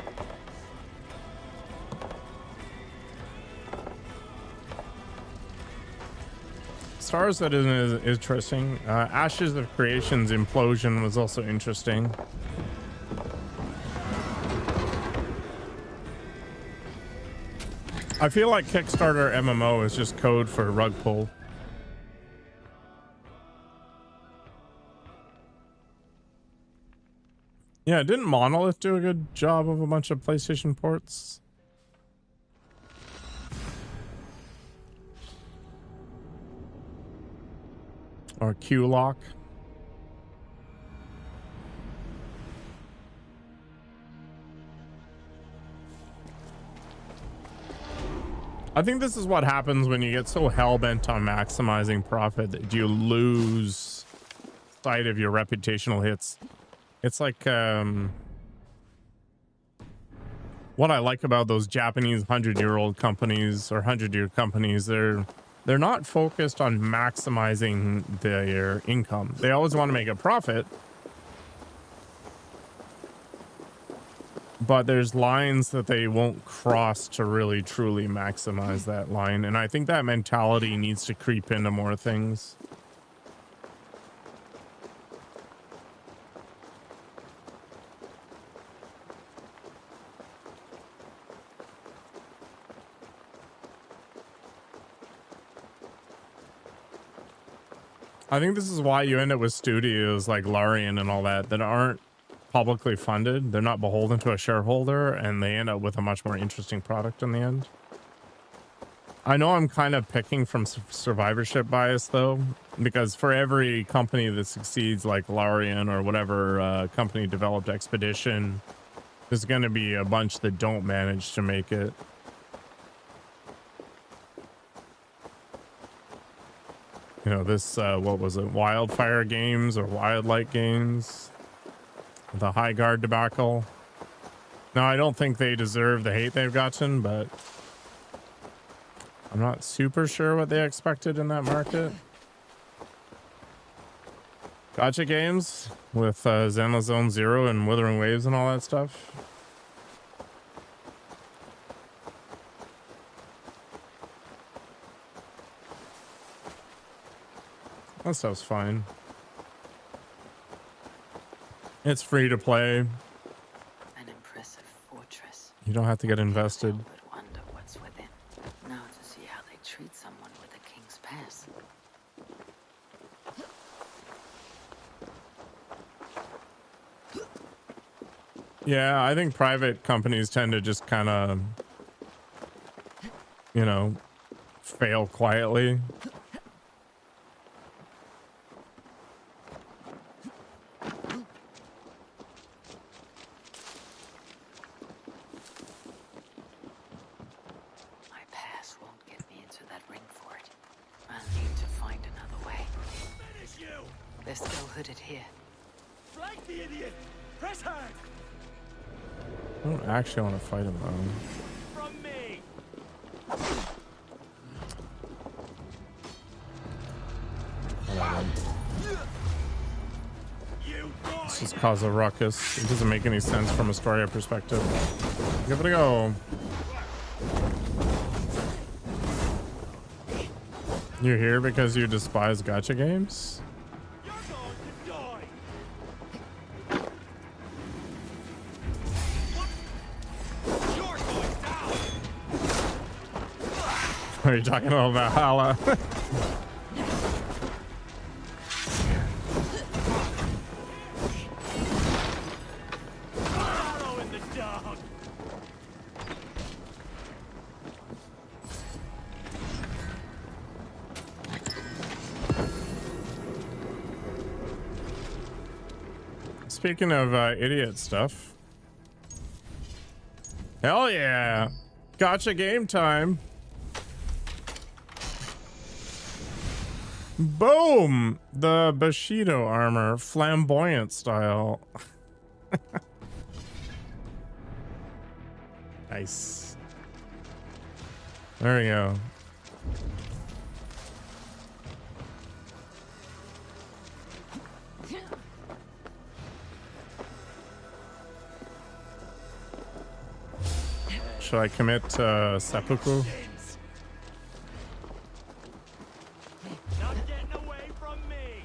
Stars that is interesting. Ashes of Creation's implosion was also interesting. I feel like Kickstarter MMO is just code for rug pull. Yeah, didn't Monolith do a good job of a bunch of PlayStation ports? Or Q-Lock? I think this is what happens when you get so hell-bent on maximizing profit that you lose sight of your reputational hits. It's like what I like about those Japanese 100-year-old companies or 100-year companies, they're not focused on maximizing their income. They always want to make a profit, but there's lines that they won't cross to really truly maximize that line. And I think that mentality needs to creep into more things. I think this is why you end up with studios like Larian and all that aren't publicly funded. They're not beholden to a shareholder, and they end up with a much more interesting product in the end. I know I'm kind of picking from survivorship bias though, because for every company that succeeds like Larian or whatever company developed Expedition, there's going to be a bunch that don't manage to make it. You know, this, what was it? Wildfire Games or Wildlight Games? The High Guard debacle. Now, I don't think they deserve the hate they've gotten, but I'm not super sure what they expected in that market. Gotcha games with Zenless Zone Zero and Withering Waves and all that stuff. That stuff's fine. It's free to play.
An impressive fortress.
You don't have to get invested.
Would wonder what's within. Now to see how they treat someone with a king's pass.
Yeah, I think private companies tend to just kind of, you know, fail quietly.
My pass won't get me into that ring for it. I'll need to find another way.
Finish you!
They're still hooded here.
Flank the idiot! Press hard!
I don't actually want to fight him though.
From me! You
Let's just cause a ruckus. It doesn't make any sense from a story perspective. Give it a go. You're here because you despise gacha games?
You're going to die! You're going down!
Are you talking about Valhalla?
Arrow in the dog!
Speaking of idiot stuff. Hell yeah. Gotcha game time. Boom! The Bushido armor, flamboyant style. Nice. There we go. Should I commit seppuku?
Not getting away from me!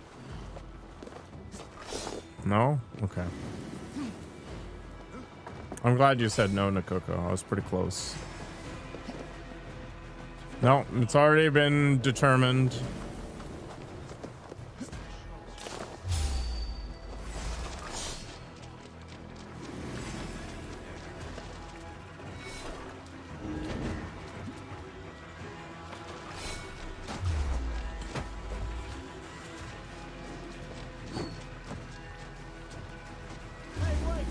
No? Okay. I'm glad you said no, Nakoko. I was pretty close. No, it's already been determined.
Hey, wait!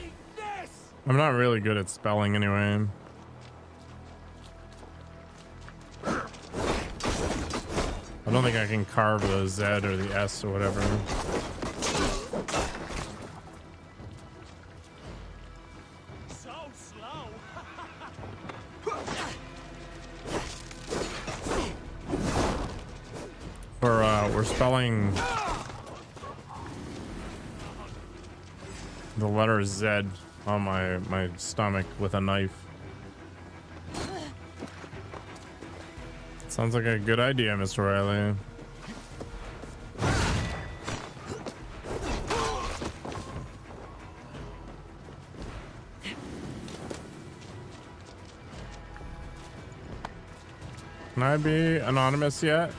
Eat this!
I'm not really good at spelling anyway. I don't think I can carve the Z or the S or whatever.
So slow!
We're spelling the letter Z on my stomach with a knife. Sounds like a good idea, Mr. Riley. Can I be anonymous yet?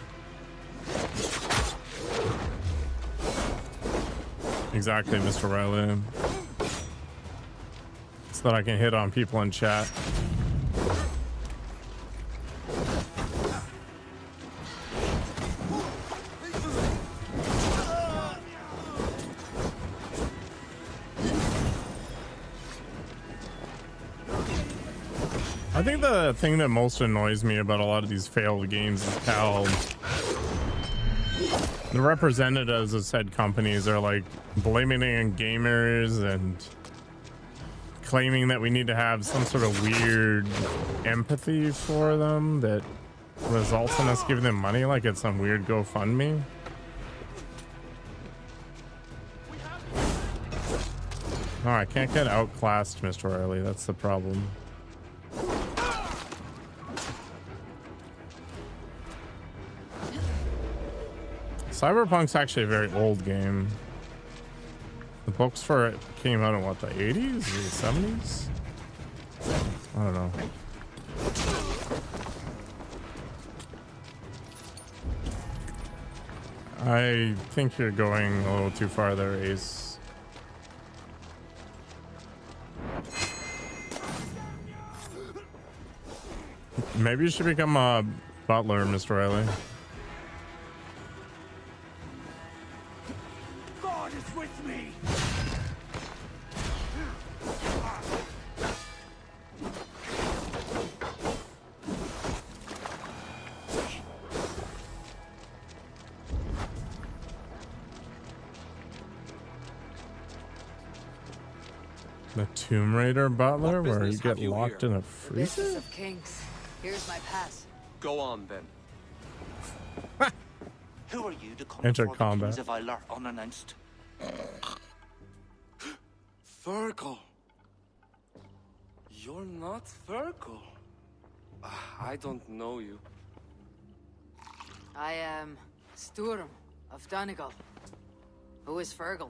Exactly, Mr. Riley. So that I can hit on people in chat. I think the thing that most annoys me about a lot of these failed games is how the representatives of said companies are like blaming it on gamers and claiming that we need to have some sort of weird empathy for them that results in us giving them money like it's some weird GoFundMe. Oh, I can't get outclassed, Mr. Riley. That's the problem. Cyberpunk's actually a very old game. The books for it came out in what, the 80s or the 70s? I don't know. I think you're going a little too far there, Ace. Maybe you should become a butler, Mr. Riley.
God is with me.
The Tomb Raider butler,
What
where you
business
get
have you
locked
here?
in a
The
freezer?
business of kings. Here's my pass.
Go on then.
Who are you to come
Enter
before
combat.
the kings of Ilar unannounced?
Virgil. You're not Virgil. I don't know you.
I am Sturm of Donegal. Who is Fergal?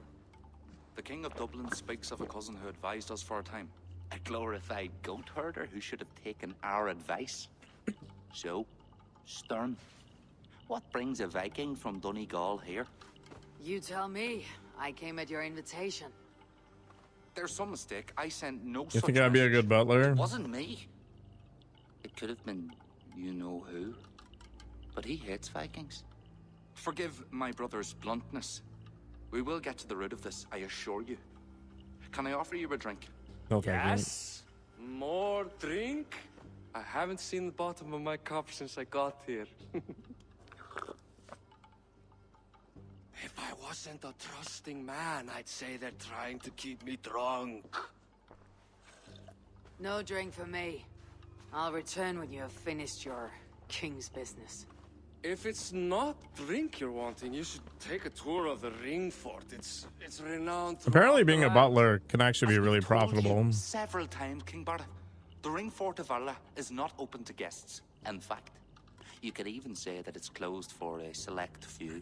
The King of Dublin speaks of a cousin who advised us for a time. A glorified goat herder who should have taken our advice. So, Sturm, what brings a Viking from Donegal here?
You tell me. I came at your invitation.
There's some mistake. I sent no
You
such
think I'd be a
message.
good butler?
It wasn't me. It could have been you know who. But he hates Vikings. Forgive my brother's bluntness. We will get to the root of this, I assure you. Can I offer you a drink?
No, thank you.
Yes? More drink? I haven't seen the bottom of my cup since I got here. If I wasn't a trusting man, I'd say they're trying to keep me drunk.
No drink for me. I'll return when you have finished your king's business.
If it's not drink you're wanting, you should take a tour of the ring fort. It's renowned.
Apparently
throughout
being
the
a
land.
butler can actually be really
I've told
profitable.
you several times, King Barda. The ring fort of Valhalla is not open to guests. In fact, you could even say that it's closed for a select few.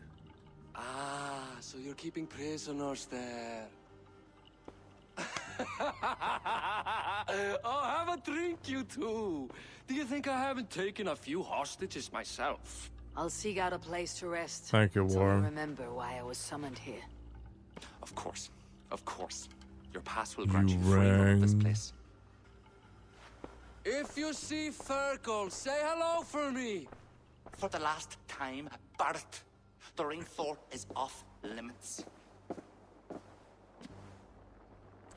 Ah, so you're keeping prisoners there. Oh, have a drink, you two. Do you think I haven't taken a few hostages myself?
I'll seek out a place to rest.
Thank you,
until I
War.
remember why I was summoned here.
Of course, of course. Your pass will grant
You
you freedom of this
rang.
place.
If you see Fergal, say hello for me.
For the last time, Barret, the ring fort is off limits.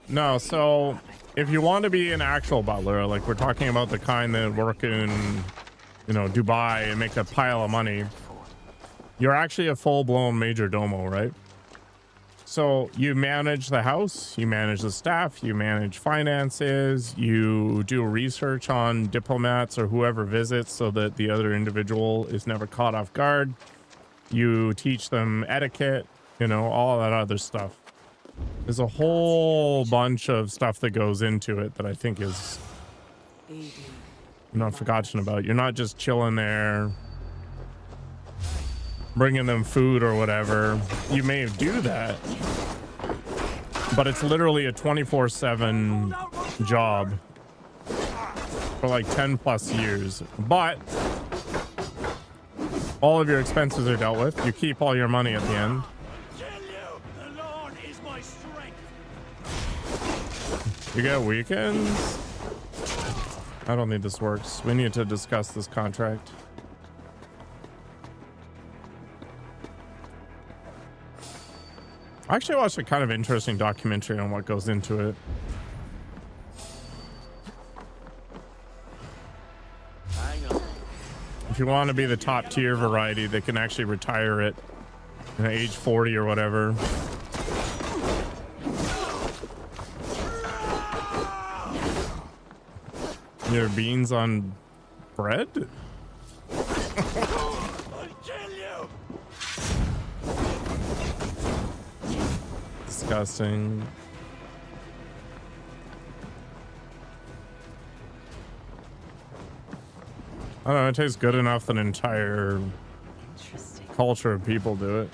No, so if you want to be an actual butler, like we're talking about the kind that work in, you know, Dubai and make a pile of money, you're actually a full-blown major domo, right? So you manage the house, you manage the staff, you manage finances, you do research on diplomats or whoever visits so that the other individual is never caught off guard. You teach them etiquette, you know, all that other stuff. There's a whole bunch of stuff that goes into it that I think is not forgotten about. You're not just chilling there, bringing them food or whatever. You may do that, but it's literally a 24/7 job for like 10 plus years. But all of your expenses are dealt with. You keep all your money at the end.
The Lord is my strength.
You get weekends? I don't think this works. We need to discuss this contract. I actually watched a kind of interesting documentary on what goes into it. If you want to be the top tier variety, they can actually retire at age 40 or whatever. Your beans on bread?
I'll kill you.
Disgusting. I don't know, it tastes good enough that an entire
Interesting.
culture of people do it.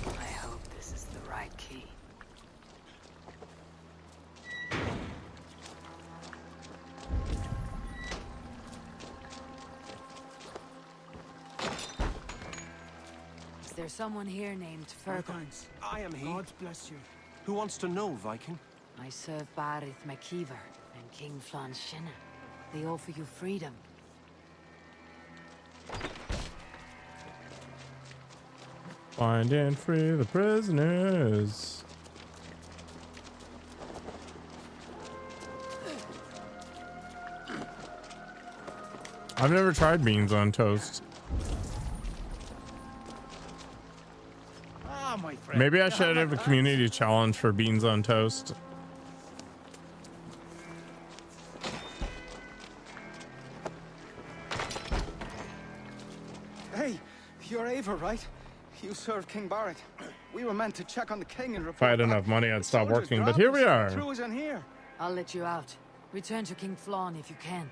I hope this is the right key. Is there someone here named Fergal?
Thanks. I am he.
God bless you.
Who wants to know, Viking?
I serve Barith McKeever and King Flan Shinna. They offer you freedom.
Find and free the prisoners. I've never tried beans on toast.
Ah, my friend.
Maybe I should have a community challenge for beans on toast.
Hey, you're Ava, right? You served King Barrett. We were meant to check on the king and report
If I had
back.
enough money, I'd
The
stop
soldiers
working, but
grabbed
here
us
we
and
are.
threw us in here.
I'll let you out. Return to King Flan if you can.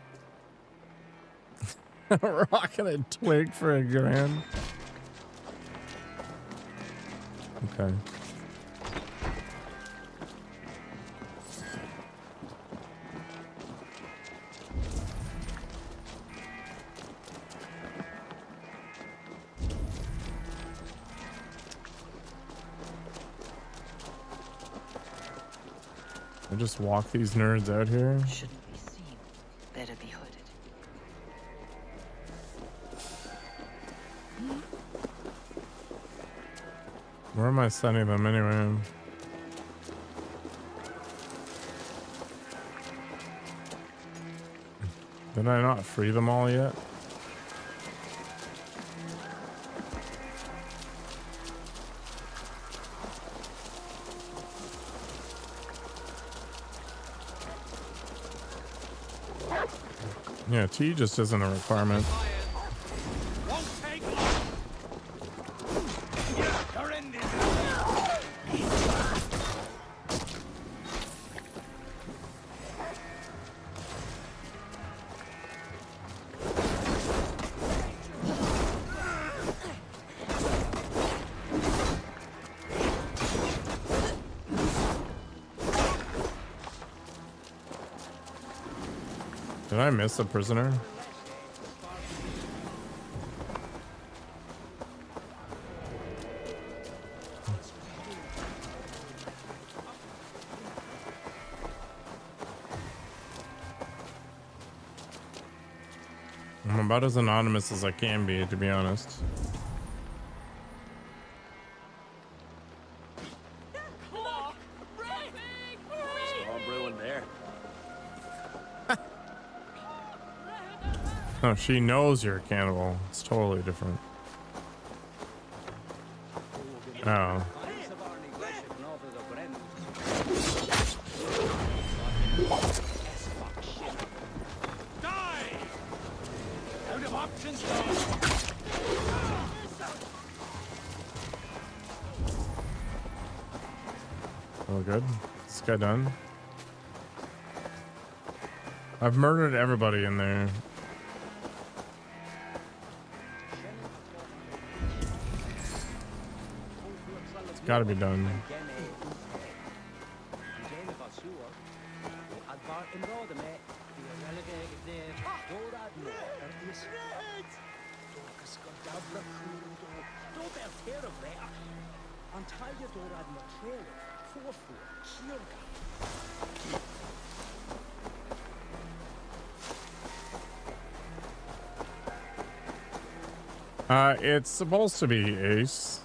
Rocking a twig for $1,000. Okay. I just walk these nerds out here.
Shouldn't be seen. Better be hooded.
Where am I sending them anyway? Did I not free them all yet? Yeah, tea just isn't a requirement.
Won't take long. You're in this.
Did I miss a prisoner? I'm about as anonymous as I can be, to be honest.
Storm brewing there.
No, she knows you're a cannibal. It's totally different. Oh.
Die! Out of options.
Oh, good. Is this guy done? I've murdered everybody in there. It's gotta be done. It's supposed to be Ace.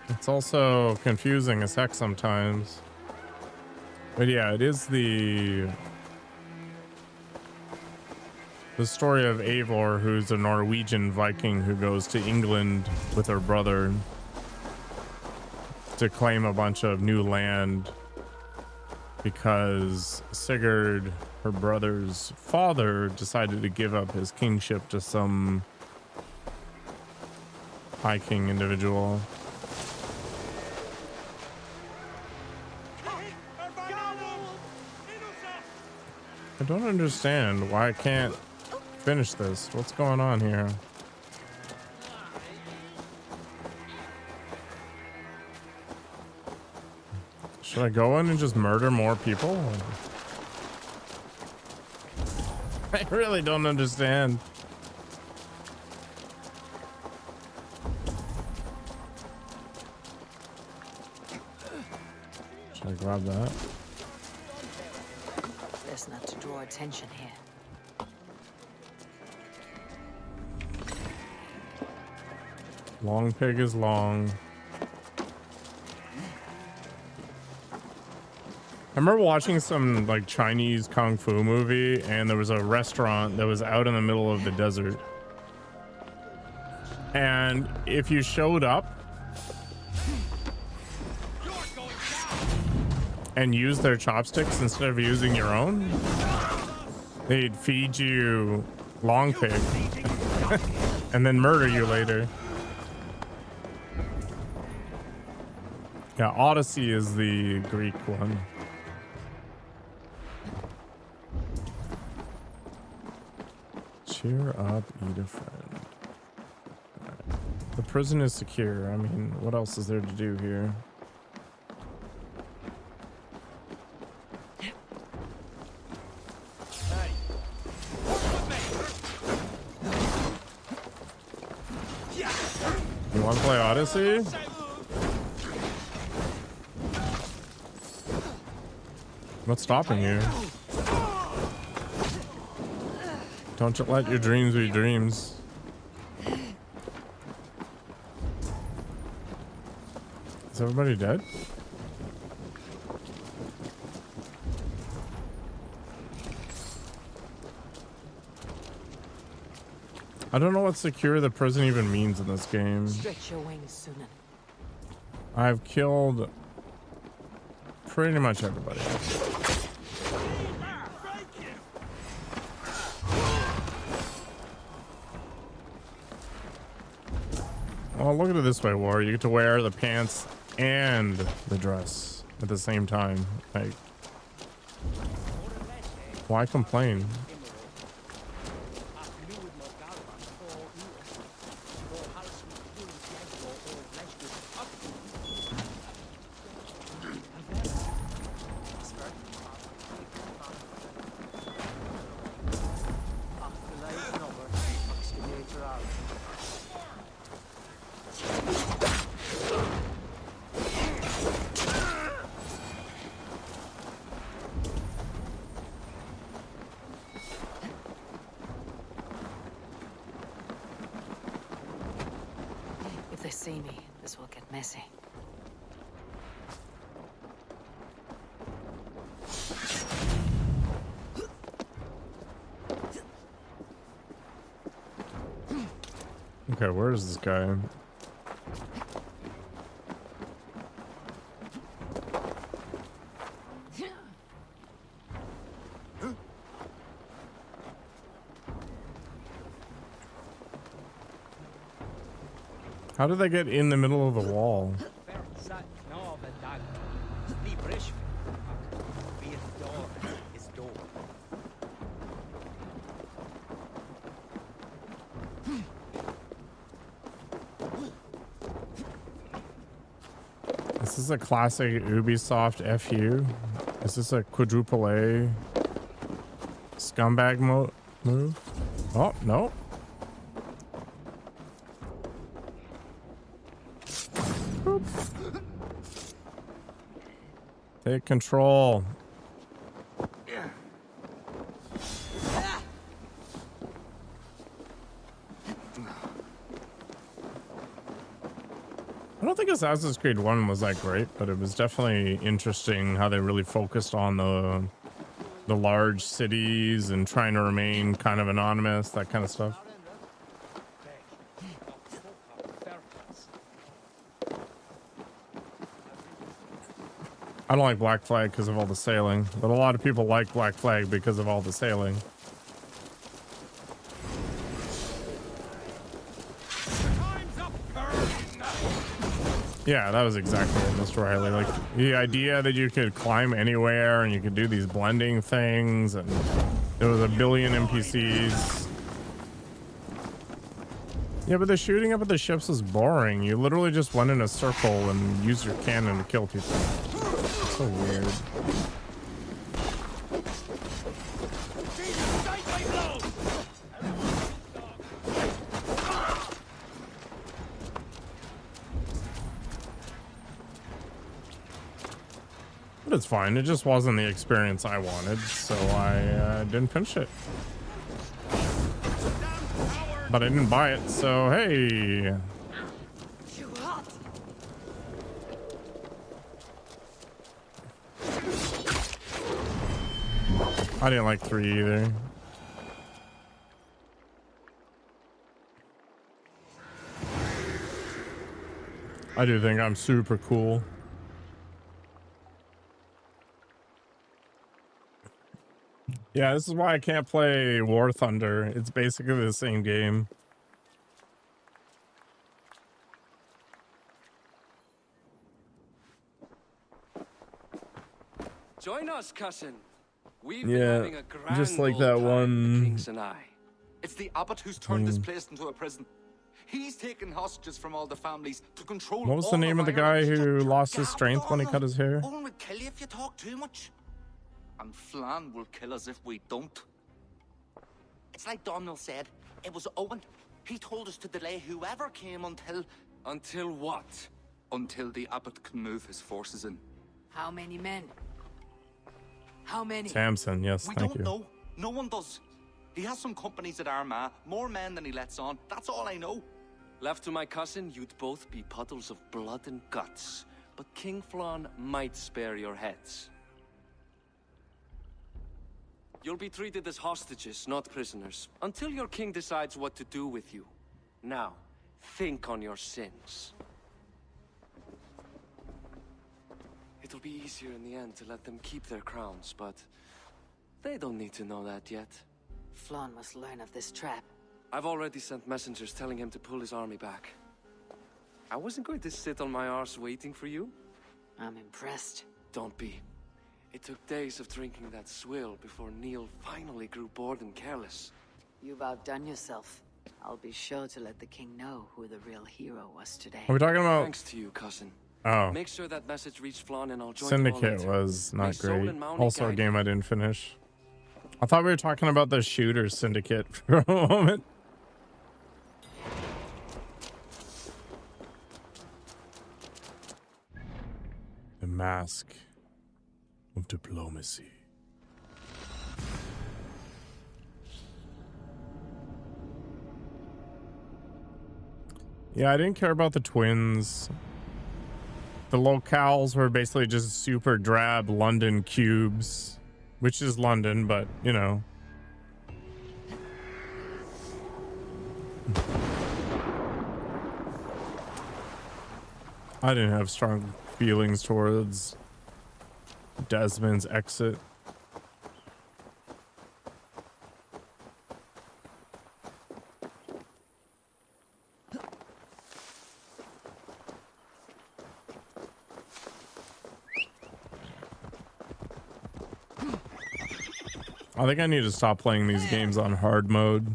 It's also confusing as heck sometimes. But yeah, it is the story of Eivor, who's a Norwegian Viking who goes to England with her brother to claim a bunch of new land because Sigurd, her brother's father, decided to give up his kingship to some Viking individual. I don't understand why I can't finish this. What's going on here? Should I go in and just murder more people? I really don't understand. Should I grab that?
Best not to draw attention here.
Long pig is long. I remember watching some like Chinese kung fu movie, and there was a restaurant that was out in the middle of the desert. And if you showed up and used their chopsticks instead of using your own, they'd feed you long pig and then murder you later. Yeah, Odyssey is the Greek one. Cheer up, eat a friend. Right. The prison is secure. I mean, what else is there to do here? You want to play Odyssey? What's stopping you? Don't you let your dreams be dreams. Is everybody dead? I don't know what secure the prison even means in this game.
Stretch your wings, Sunan.
I've killed pretty much everybody. Well, look at it this way, War. You get to wear the pants and the dress at the same time. Like, why complain?
If they see me, this will get messy.
Okay, where is this guy? How did they get in the middle of the wall? This is a classic Ubisoft FU. Is this a quadruple A scumbag move? Oh, no. Boop. Take control. I don't think Assassin's Creed 1 was that great, but it was definitely interesting how they really focused on the large cities and trying to remain kind of anonymous, that kind of stuff. I don't like Black Flag because of all the sailing, but a lot of people like Black Flag because of all the sailing. Yeah, that was exactly it, Mr. Riley. Like, the idea that you could climb anywhere and you could do these blending things, and there was a billion NPCs. Yeah, but the shooting up at the ships is boring. You literally just went in a circle and used your cannon to kill people. It's so weird. But it's fine. It just wasn't the experience I wanted, so I didn't finish it. But I didn't buy it, so hey. I didn't like 3 either. I do think I'm super cool. Yeah, this is why I can't play War Thunder. It's basically the same game.
Join us, cousin. We've been having a grand
just like
old
that
time, the
one.
kings and I.
It's the abbot who's turned this place into a prison. He's taken hostages from all the families to control.
What was the name of the guy who lost his strength when he cut his hair?
Owen will kill you if you talk too much. And Flan will kill us if we don't. It's like Domhnall said. It was Owen. He told us to delay whoever came until...
Until what?
Until the abbot can move his forces in.
How many men? How many?
Samson, yes,
We
thank
don't
you.
know. No one does. He has some companies at Armagh, more men than he lets on. That's all I know.
Left to my cousin, you'd both be puddles of blood and guts. But King Flan might spare your heads. You'll be treated as hostages, not prisoners, until your king decides what to do with you. Now, think on your sins. It'll be easier in the end to let them keep their crowns, but they don't need to know that yet.
Flan must learn of this trap.
I've already sent messengers telling him to pull his army back. I wasn't going to sit on my arse waiting for you.
I'm impressed.
Don't be. It took days of drinking that swill before Neil finally grew bored and careless.
You've outdone yourself. I'll be sure to let the king know who the real hero was today.
Are we talking about?
Thanks to you, cousin.
Oh,
Make sure that message reached Flan and I'll join you all
Syndicate
later.
was
May
not
Sol
great.
and Mauni
Also a
guide
game I didn't finish. I thought we were talking about the shooter Syndicate for a moment. The mask of diplomacy. Yeah, I didn't care about the twins. The locales were basically just super drab London cubes, which is London, but you know. I didn't have strong feelings towards Desmond's exit. I think I need to stop playing these games on hard mode.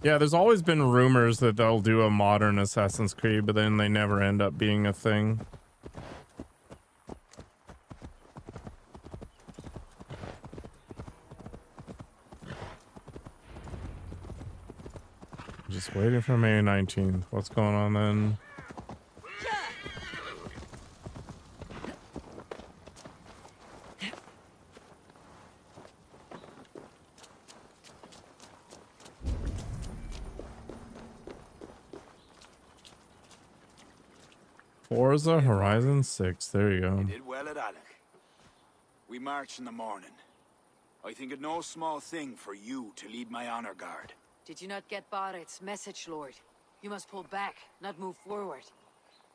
Yeah, there's always been rumors that they'll do a modern Assassin's Creed, but then they never end up being a thing. Just waiting for May 19th. What's going on then? Forza Horizon 6. There you go.
You did well at Alec. We march in the morning. I think it no small thing for you to lead my honor guard.
Did you not get Barrett's message, Lord? You must pull back, not move forward.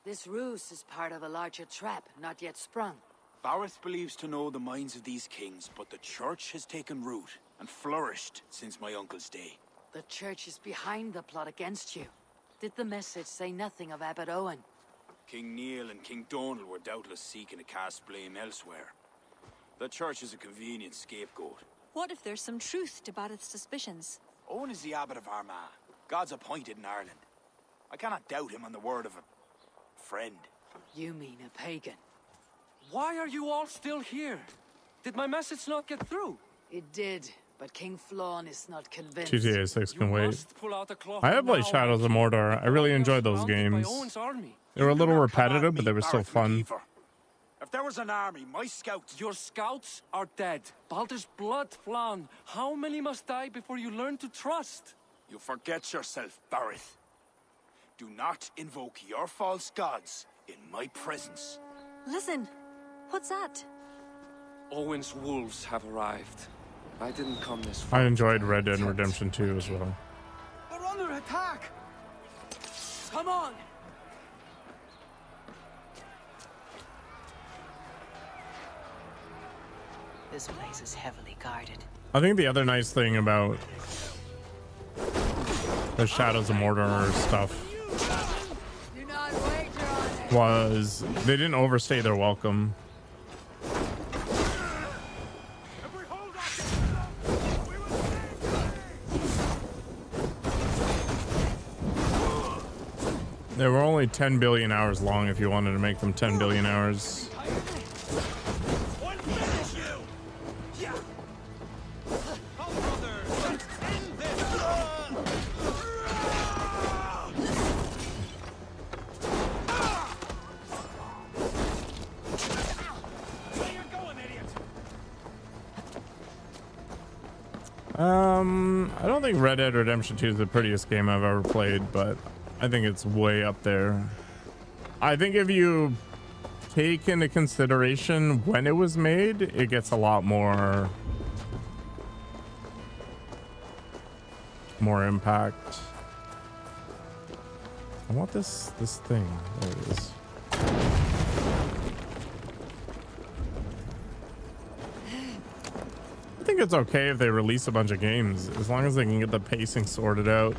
This ruse is part of a larger trap, not yet sprung.
Barrett believes to know the minds of these kings, but the church has taken root and flourished since my uncle's day.
The church is behind the plot against you. Did the message say nothing of Abbot Owen?
King Neil and King Donal were doubtless seeking to cast blame elsewhere. The church is a convenient scapegoat.
What if there's some truth to Barrett's suspicions?
Owen is the abbot of Armagh, God's appointed in Ireland. I cannot doubt him on the word of a friend.
You mean a pagan?
Why are you all still here? Did my message not get through?
It did, but King Flann is not convinced.
GTA 6 can wait.
Must pull out the cloth
I have played
now.
Shadows of Mordor. I really enjoyed those
Surrounded by
games.
Owen's army.
They were a little
You cannot come at
repetitive, but
me,
they were still
Barrett
fun.
McKeever. If there was an army, my scouts...
Your scouts are dead. Baldur's blood, Flan. How many must die before you learn to trust?
You forget yourself, Barrett. Do not invoke your false gods in my presence.
Listen, what's that?
Owen's wolves have arrived. I didn't come this far.
I enjoyed Red Dead Redemption 2 as well.
We're under attack!
Come on!
This place is heavily guarded.
I think the other nice thing about the Shadows of Mordor stuff
Do not wager on it!
was they didn't overstay their welcome. They were only 10 billion hours long if you wanted to make them 10 billion hours. I don't think Red Dead Redemption 2 is the prettiest game I've ever played, but I think it's way up there. I think if you take into consideration when it was made, it gets a lot more impact. I want this thing. There it is. I think it's okay if they release a bunch of games as long as they can get the pacing sorted out.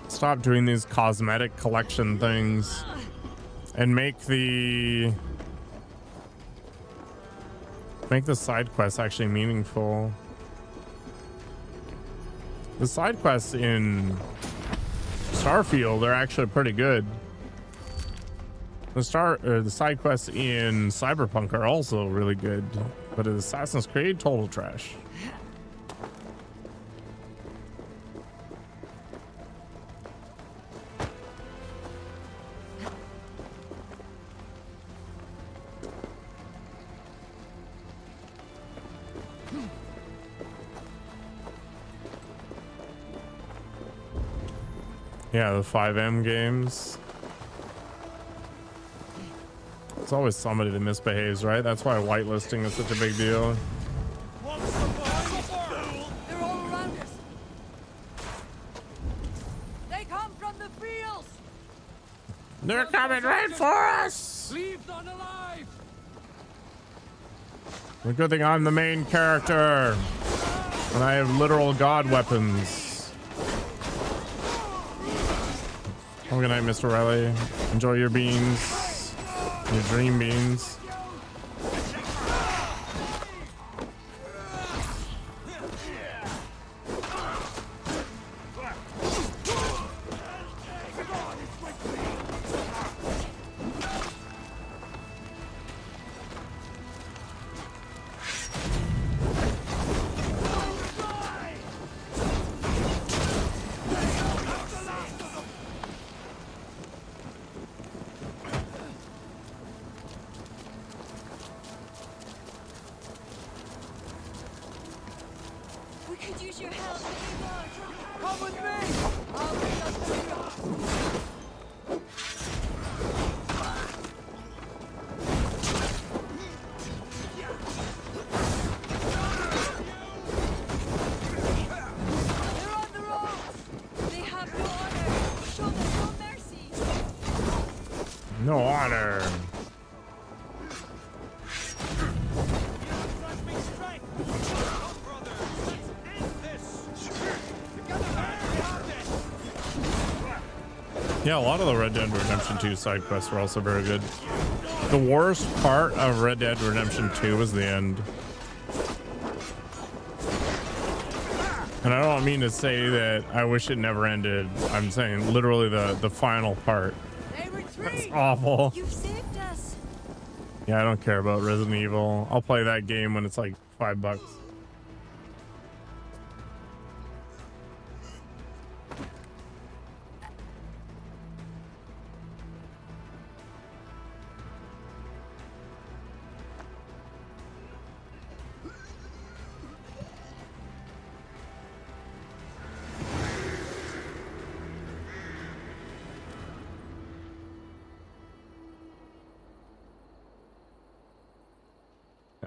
Stop doing these cosmetic collection things and make the side quests actually meaningful. The side quests in Starfield are actually pretty good. The side quests in Cyberpunk are also really good, but in Assassin's Creed, total trash. Yeah, the 5M games. It's always somebody that misbehaves, right? That's why whitelisting is such a big deal.
They're all around us! They come from the fields!
They're coming right for us!
Leave none alive!
The good thing I'm the main character, and I have literal god weapons. Have a good night, Mr. Riley. Enjoy your beans, your dream beans.
We could use your help.
Come with me! I'll bring us the fields!
They're on the road. They have no honor. Show them no mercy.
No honor. Yeah, a lot of the Red Dead Redemption 2 side quests were also very good. The worst part of Red Dead Redemption 2 was the end. And I don't mean to say that I wish it never ended. I'm saying literally the final part. That's awful.
You've saved us.
Yeah, I don't care about Resident Evil. I'll play that game when it's like $5.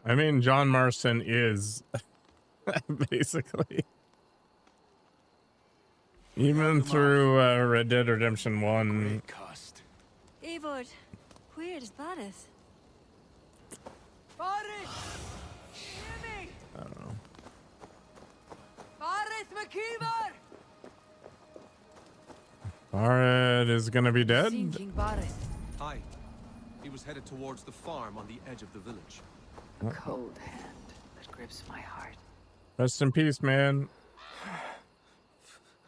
I mean, John Marston is basically, even through Red Dead Redemption 1.
Eivor, where is Barith?
Barith! Hear me!
I don't know.
Barith McKeever!
Barret is gonna be dead?
Seen King Barith.
Aye. He was headed towards the farm on the edge of the village.
A cold hand that grips my heart.
Rest in peace, man.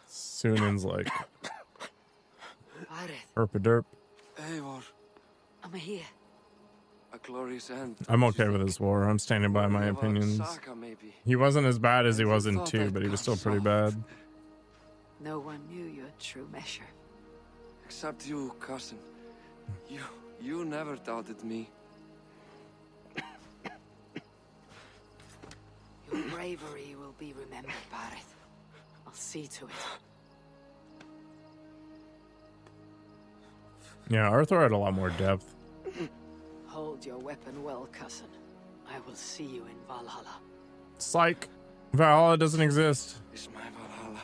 Sunan's like
Barith,
herpaderp.
Eivor,
I'm here.
a glorious end.
I'm okay with this war. I'm standing by my opinions.
Saga, maybe.
He wasn't as bad as he was in 2, but he was still pretty bad.
No one knew your true measure.
Except you, cousin. You never doubted me.
Your bravery will be remembered, Barith. I'll see to it.
Yeah, Arthur had a lot more depth.
Hold your weapon well, cousin. I will see you in Valhalla.
Psych. Valhalla doesn't exist.
Is my Valhalla,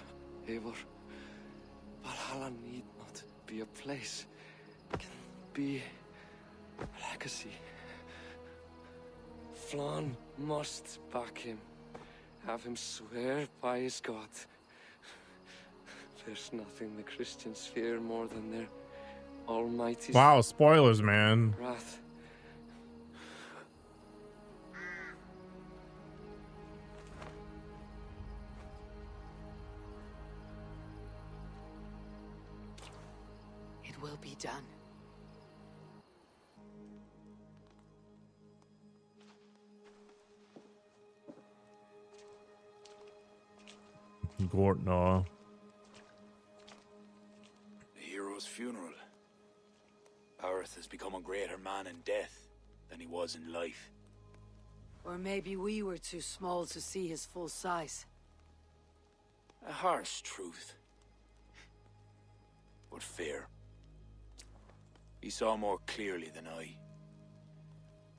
Eivor. Valhalla need not be a place. It can be a legacy. Flan must back him. Have him swear by his God. There's nothing the Christians fear more than their almighty
Wow, spoilers, man.
wrath.
It will be done.
Gortnaw.
The hero's funeral. Barith has become a greater man in death than he was in life.
Or maybe we were too small to see his full size.
A harsh truth, but fair. He saw more clearly than I,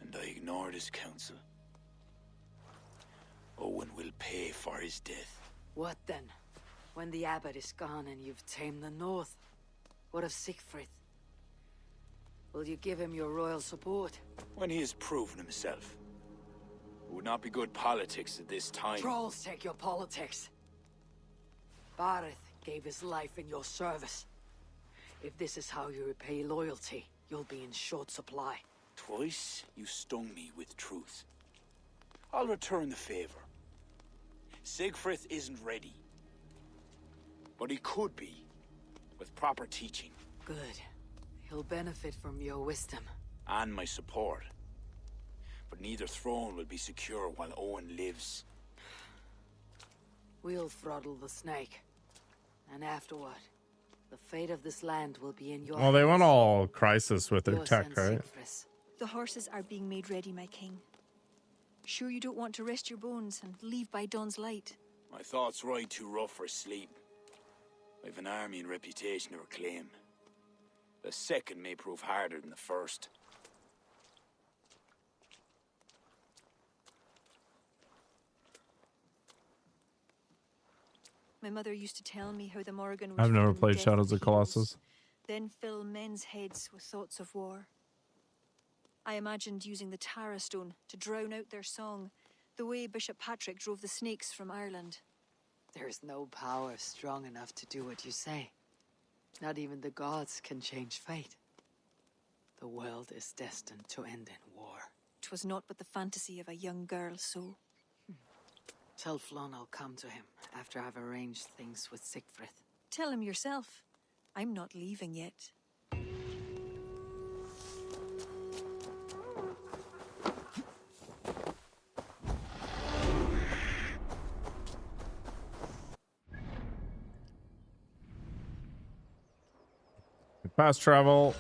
and I ignored his counsel. Owen will pay for his death.
What then? When the abbot is gone and you've tamed the north? What of Siegfried? Will you give him your royal support?
When he has proven himself. It would not be good politics at this time.
Trolls take your politics. Barith gave his life in your service. If this is how you repay loyalty, you'll be in short supply.
Twice you stung me with truth. I'll return the favor. Siegfried isn't ready. But he could be, with proper teaching.
Good. He'll benefit from your wisdom.
And my support. But neither throne will be secure while Owen lives.
We'll throttle the snake. And afterward, the fate of this land will be in your
Well, they
hands.
went all crisis with their
Yours
tech,
and
right?
Siegfried's.
The horses are being made ready, my king. Sure you don't want to rest your bones and leave by dawn's light?
My thoughts ride too rough for sleep. I've an army and reputation to reclaim. The second may prove harder than the first.
My mother used to tell me how the Morrigan would
I've never
feed on
played
death
Shadows of
heroes,
Colossus.
then fill men's heads with thoughts of war. I imagined using the Tara Stone to drown out their song, the way Bishop Patrick drove the snakes from Ireland.
There's no power strong enough to do what you say. Not even the gods can change fate. The world is destined to end in war.
'Twas not but the fantasy of a young girl, so...
Tell Flon I'll come to him after I've arranged things with Siegfried.
Tell him yourself. I'm not leaving yet.
Fast travel.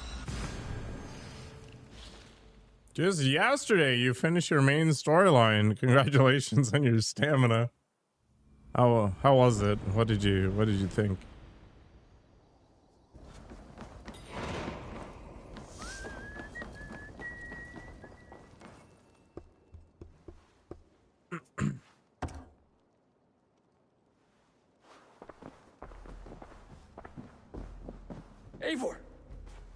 Just yesterday, you finished your main storyline. Congratulations on your stamina. How was it? What did you think?
Eivor,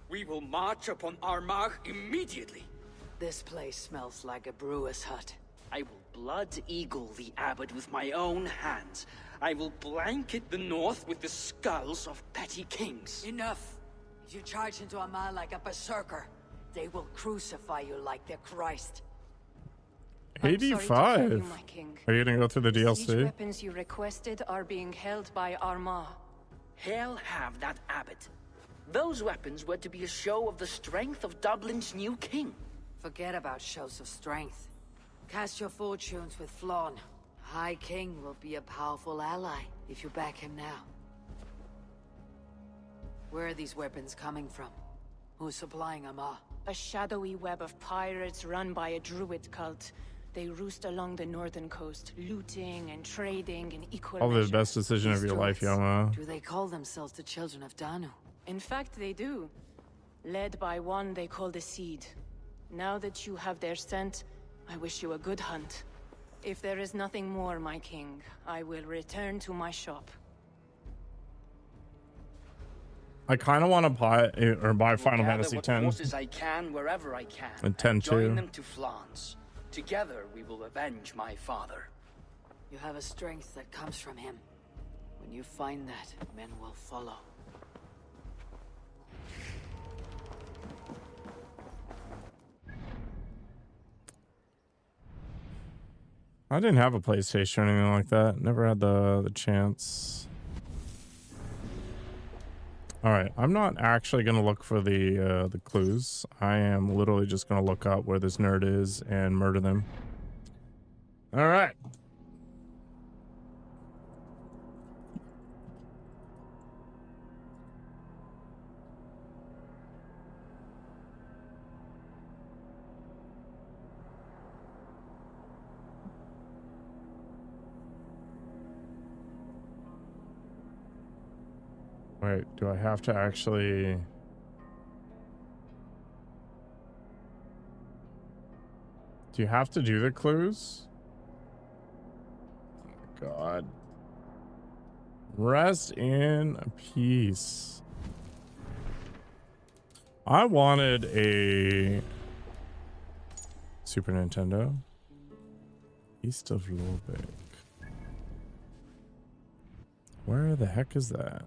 we will march upon Armagh immediately.
This place smells like a brewer's hut.
I will blood eagle the abbot with my own hands. I will blanket the north with the skulls of petty kings.
Enough! If you charge into Armagh like a berserker, they will crucify you like their Christ.
85.
You, my king.
Are you gonna go through the
Siege
DLC?
weapons you requested are being held by Armagh.
Hell have that abbot. Those weapons were to be a show of the strength of Dublin's new king.
Forget about shows of strength. Cast your fortunes with Flon. High King will be a powerful ally if you back him now. Where are these weapons coming from? Who's supplying Armagh?
A shadowy web of pirates run by a druid cult. They roost along the northern coast, looting and trading in equal
Probably the
measure.
best decision of your life, Yama.
Do they call themselves the Children of Danu?
In fact, they do. Led by one they call the Seed. Now that you have their scent, I wish you a good hunt. If there is nothing more, my king, I will return to my shop.
I kind of want to buy Final Fantasy
What
X
forces I can wherever I can.
and 10
Join
too.
them to Flans. Together we will avenge my father.
You have a strength that comes from him. When you find that, men will follow.
I didn't have a PlayStation or anything like that. Never had the chance. All right, I'm not actually gonna look for the clues. I am literally just gonna look up where this nerd is and murder them. All right. Wait, do I have to actually... Do you have to do the clues? Oh my God. Rest in peace. I wanted a Super Nintendo. East of Lorbeck. Where the heck is that?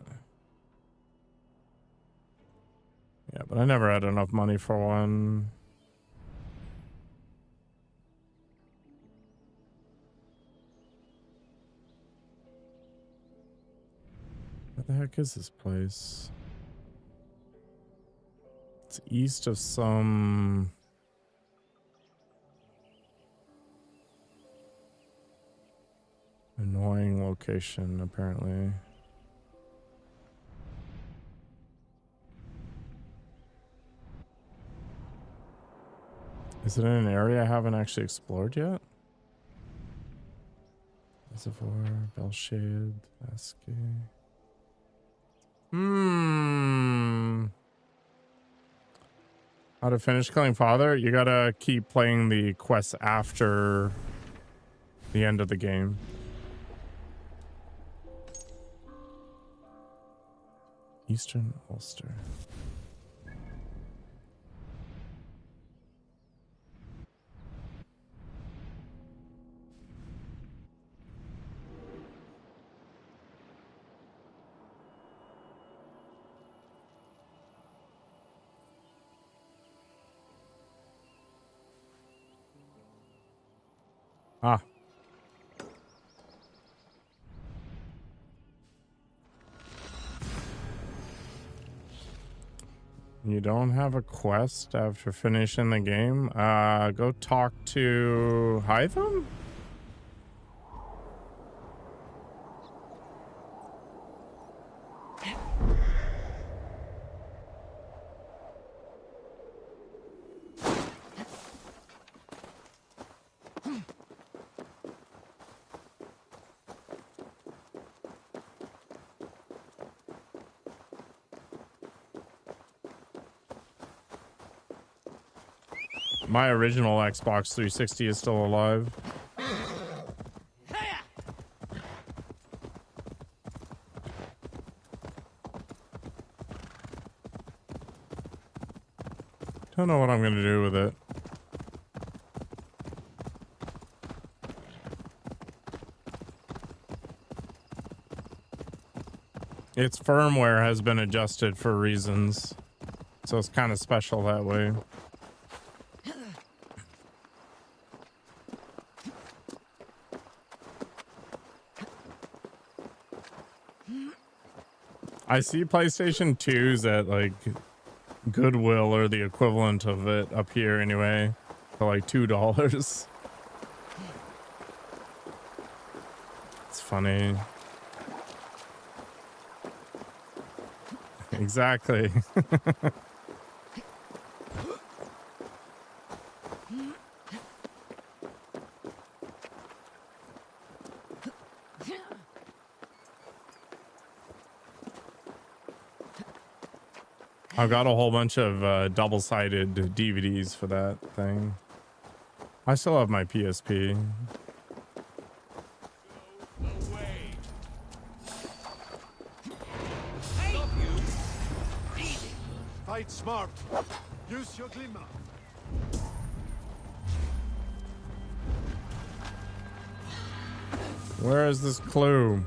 Yeah, but I never had enough money for one. Where the heck is this place? It's east of some... annoying location, apparently. Is it in an area I haven't actually explored yet? Reservoir, Bellshade, Basque. How to finish killing father? You gotta keep playing the quests after the end of the game. Eastern Ulster. Ah. You don't have a quest after finishing the game? Go talk to Hytham? My original Xbox 360 is still alive. Don't know what I'm gonna do with it. Its firmware has been adjusted for reasons, so it's kind of special that way. I see PlayStation 2s at like Goodwill or the equivalent of it up here anyway for like $2. It's funny. Exactly. I've got a whole bunch of double-sided DVDs for that thing. I still have my PSP.
Fight smart. Use your glimmer.
Where is this clue?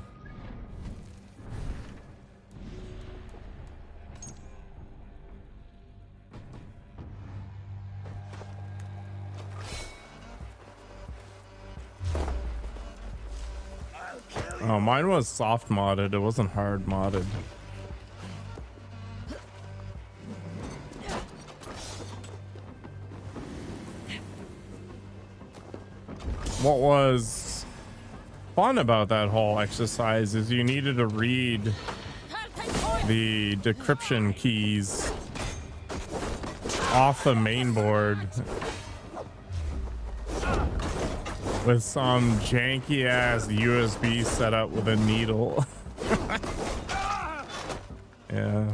Oh, mine was soft modded. It wasn't hard modded. What was fun about that whole exercise is you needed to read the decryption keys off the main board with some janky ass USB setup with a needle. Yeah.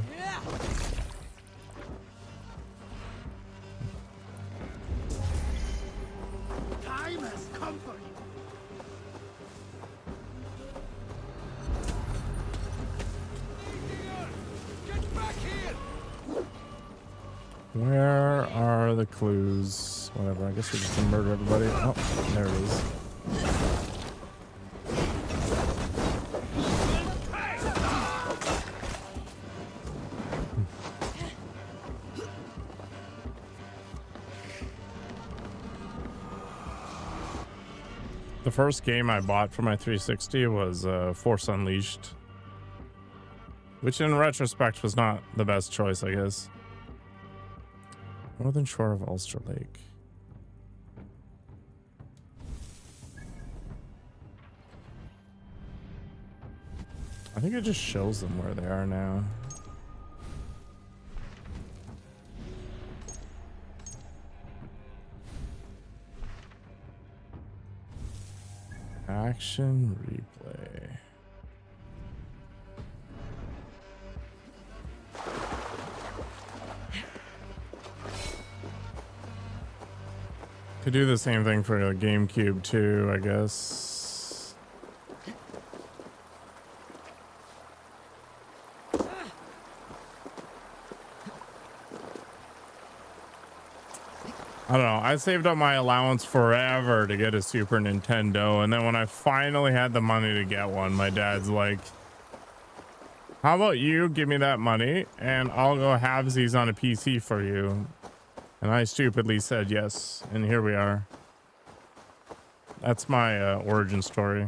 Time has come for you. Get back here.
Where are the clues? Whatever, I guess we're just gonna murder everybody. Oh, there it is. The first game I bought for my 360 was Force Unleashed, which in retrospect was not the best choice, I guess. Northern shore of Ulster Lake. I think it just shows them where they are now. Action replay. Could do the same thing for a GameCube too, I guess. I don't know. I saved up my allowance forever to get a Super Nintendo, and then when I finally had the money to get one, my dad's like, how about you give me that money and I'll go halvesies on a PC for you? And I stupidly said yes, and here we are. That's my origin story.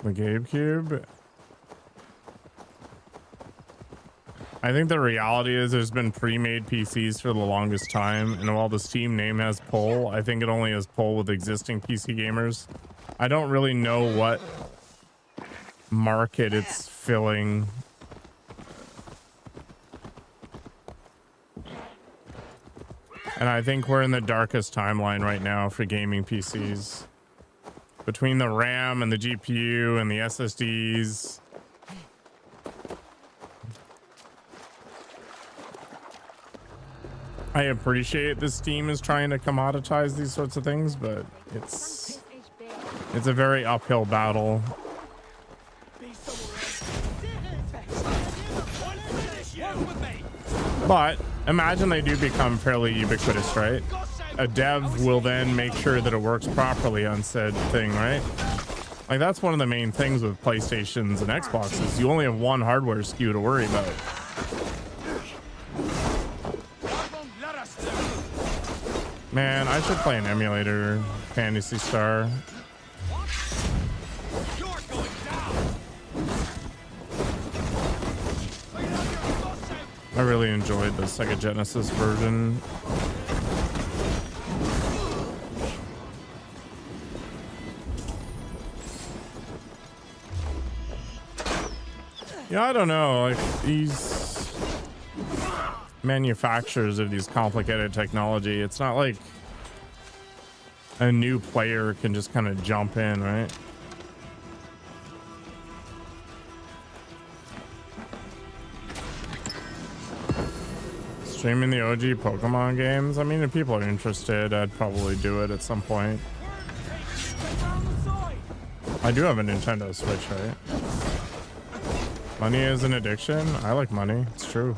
The GameCube. I think the reality is there's been pre-made PCs for the longest time, and while the Steam name has pull, I think it only has pull with existing PC gamers. I don't really know what market it's filling. And I think we're in the darkest timeline right now for gaming PCs. Between the RAM and the GPU and the SSDs. I appreciate this Steam is trying to commoditize these sorts of things, but it's a very uphill battle. But imagine they do become fairly ubiquitous, right? A dev will then make sure that it works properly on said thing, right? Like that's one of the main things with PlayStations and Xboxes. You only have one hardware SKU to worry about. Man, I should play an emulator, Fantasy Star. I really enjoyed the Sega Genesis version. Yeah, I don't know, like these manufacturers of these complicated technology, it's not like a new player can just kind of jump in, right? Streaming the OG Pokemon games, I mean, if people are interested, I'd probably do it at some point. I do have a Nintendo Switch, right? Money is an addiction. I like money. It's true.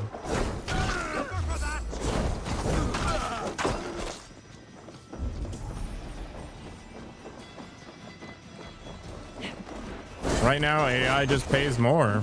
Right now, AI just pays more.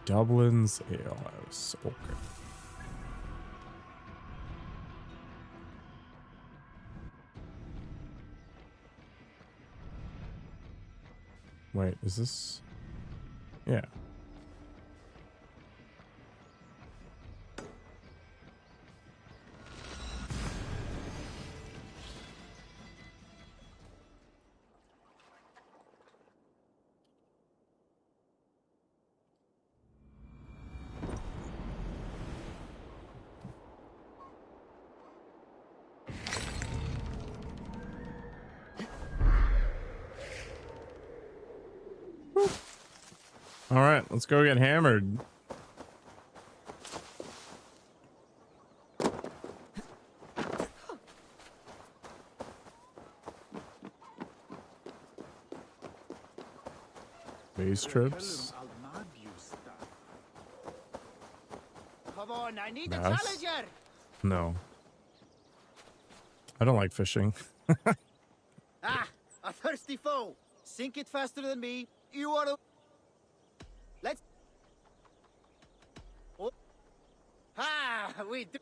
Dublin's Ale House. Okay. Wait, is this? Yeah. All right, let's go get hammered. Base trips.
Come on, I need
Bass?
a challenger.
No. I don't like fishing.
Ah, a thirsty foe. Sink it faster than me. You are a... Let's... Oh. Ha! We do...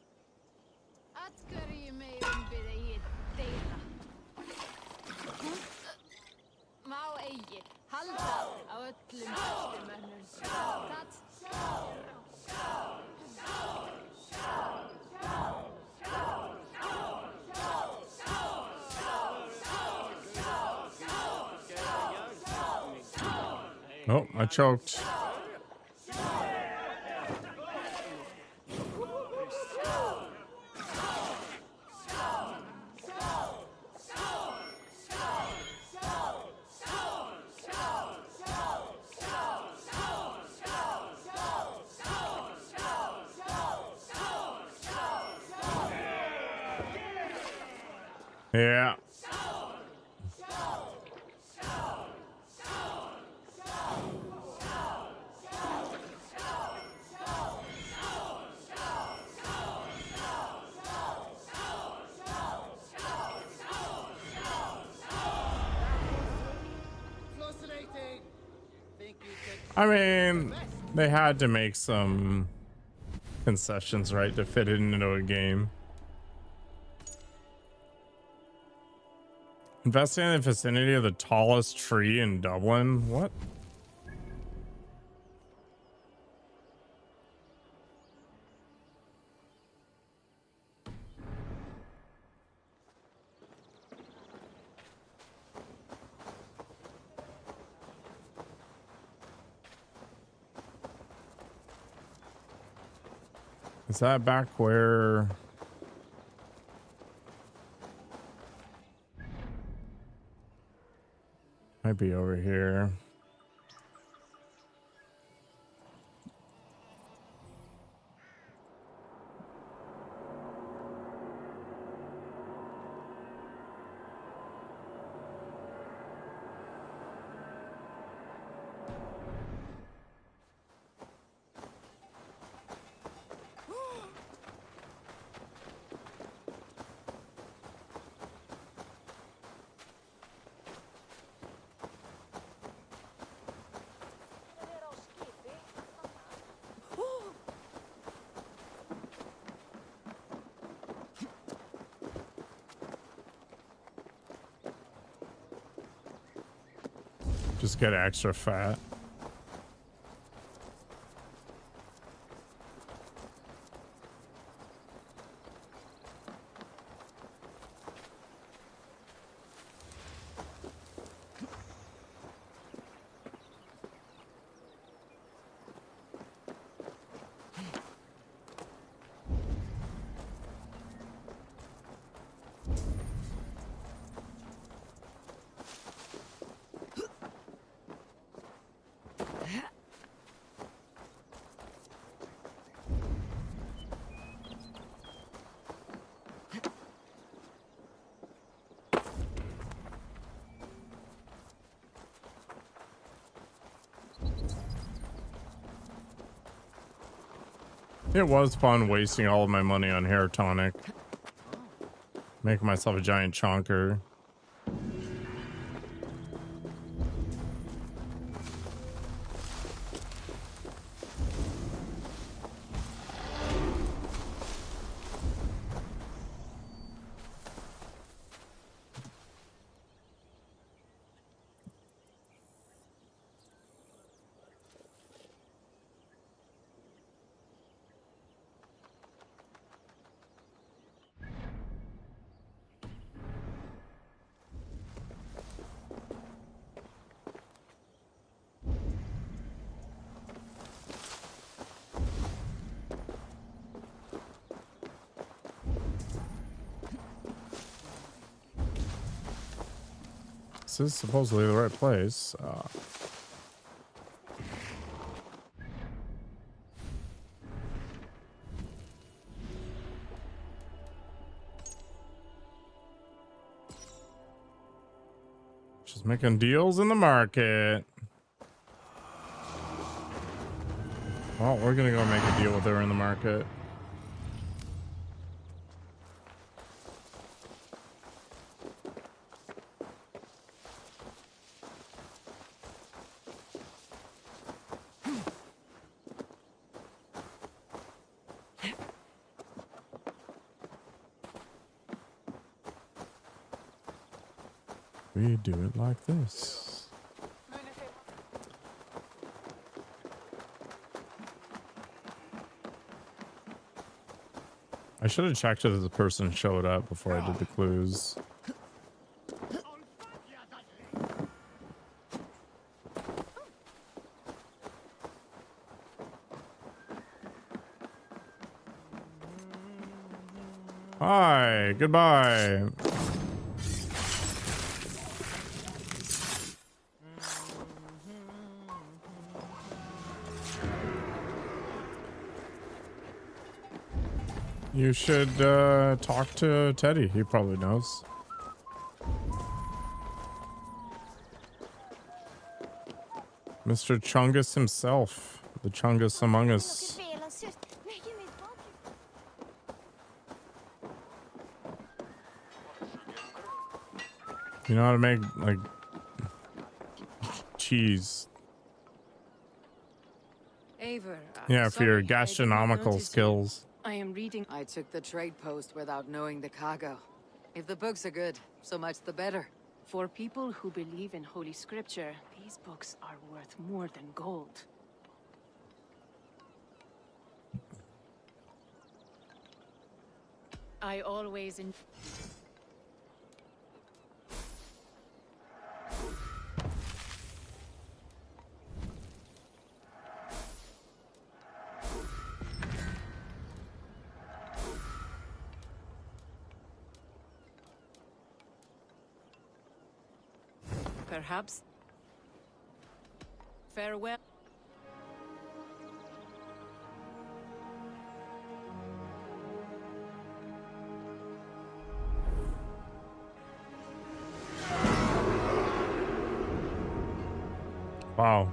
Oh, I choked. Yeah. I mean, they had to make some concessions, right, to fit it into a game. Investing in the vicinity of the tallest tree in Dublin? What? Is that back where? Might be over here. Just get extra fat. It was fun wasting all of my money on hair tonic. Making myself a giant chonker. This is supposedly the right place. Just making deals in the market. Well, we're gonna go make a deal with her in the market. We do it like this. I should have checked if the person showed up before I did the clues. Hi, goodbye. You should talk to Teddy. He probably knows. Mr. Chungus himself. The Chungus among us. You know how to make, like, cheese.
Aver,
Yeah, for your
sorry, I did not
gastronomical
notice you.
skills.
I am reading.
I took the trade post without knowing the cargo. If the books are good, so much the better.
For people who believe in Holy Scripture, these books are worth more than gold. I always Perhaps. Farewell.
Wow.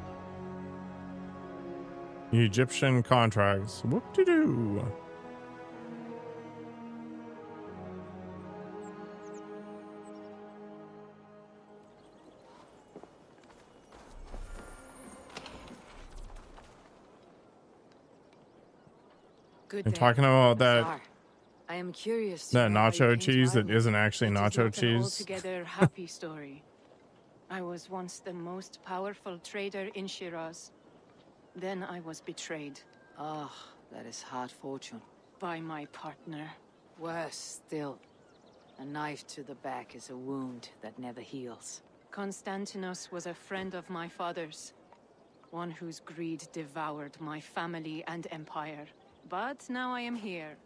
Egyptian contracts. Whoop-de-doo.
Good
You're
day.
talking about that
Czar, I am curious.
that
to know how you
nacho
came to
cheese that
Ireland.
isn't actually
It is
nacho
not an
cheese.
altogether happy story. I was once the most powerful trader in Shiraz. Then I was betrayed.
Ah, that is hard fortune.
By my partner.
Worse still. A knife to the back is a wound that never heals.
Constantinos was a friend of my father's. One whose greed devoured my family and empire. But now I am here,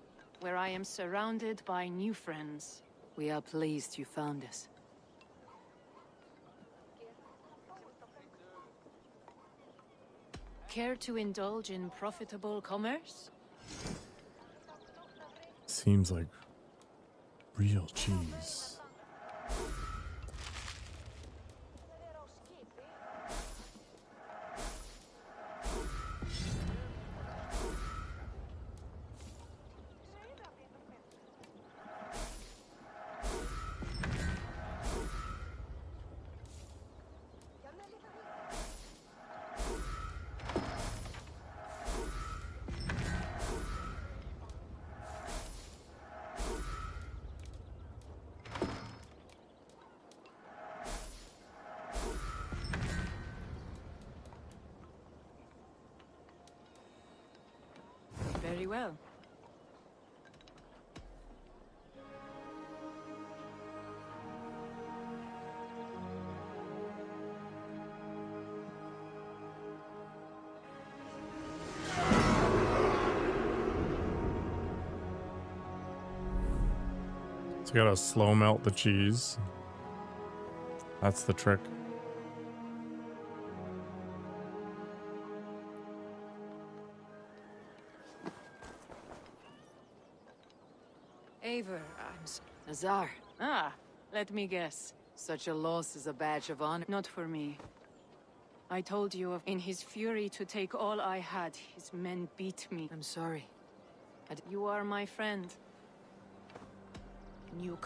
where I am surrounded by new friends.
We are pleased you found us.
Care to indulge in profitable commerce?
Seems like real cheese.
Very well.
So you gotta slow melt the cheese. That's the trick.
Aver, I'm
Nazar,
Ah, let me guess.
such a loss is a badge of honor.
Not for me. I told you of in his fury to take all I had, his men beat me.
I'm sorry.
You are my friend. New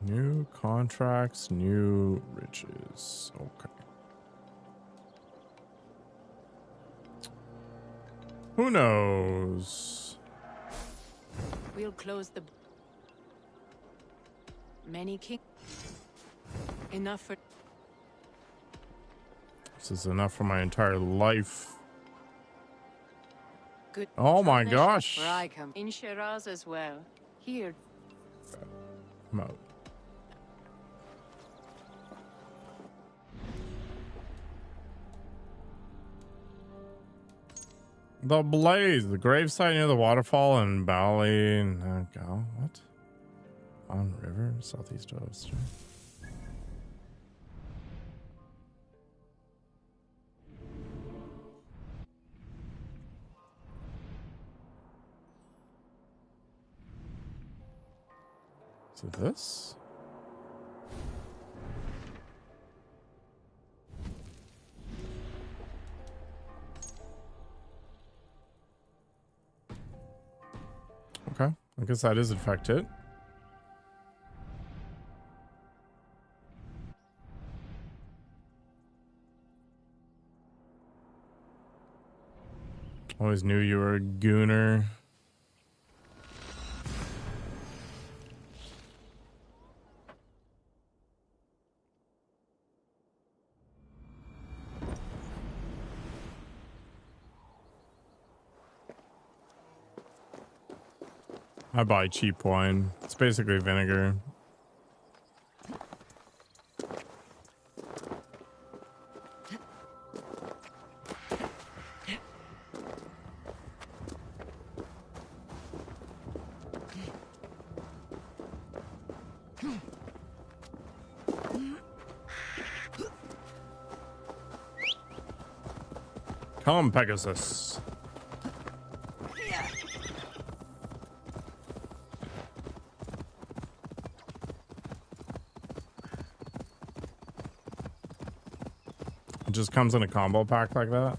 New contracts, new riches. Okay. Who knows?
We'll close the... Many king... Enough for...
This is enough for my entire life.
Good.
Oh my gosh.
Where I come.
In Shiraz as well. Here.
I'm out. The Blaze, the gravesite near the waterfall in Bali. What? On river, southeast of Aesir. Is it this? I guess that is infected. Always knew you were a gooner. I buy cheap wine. It's basically vinegar. Come, Pegasus. It just comes in a combo pack like that.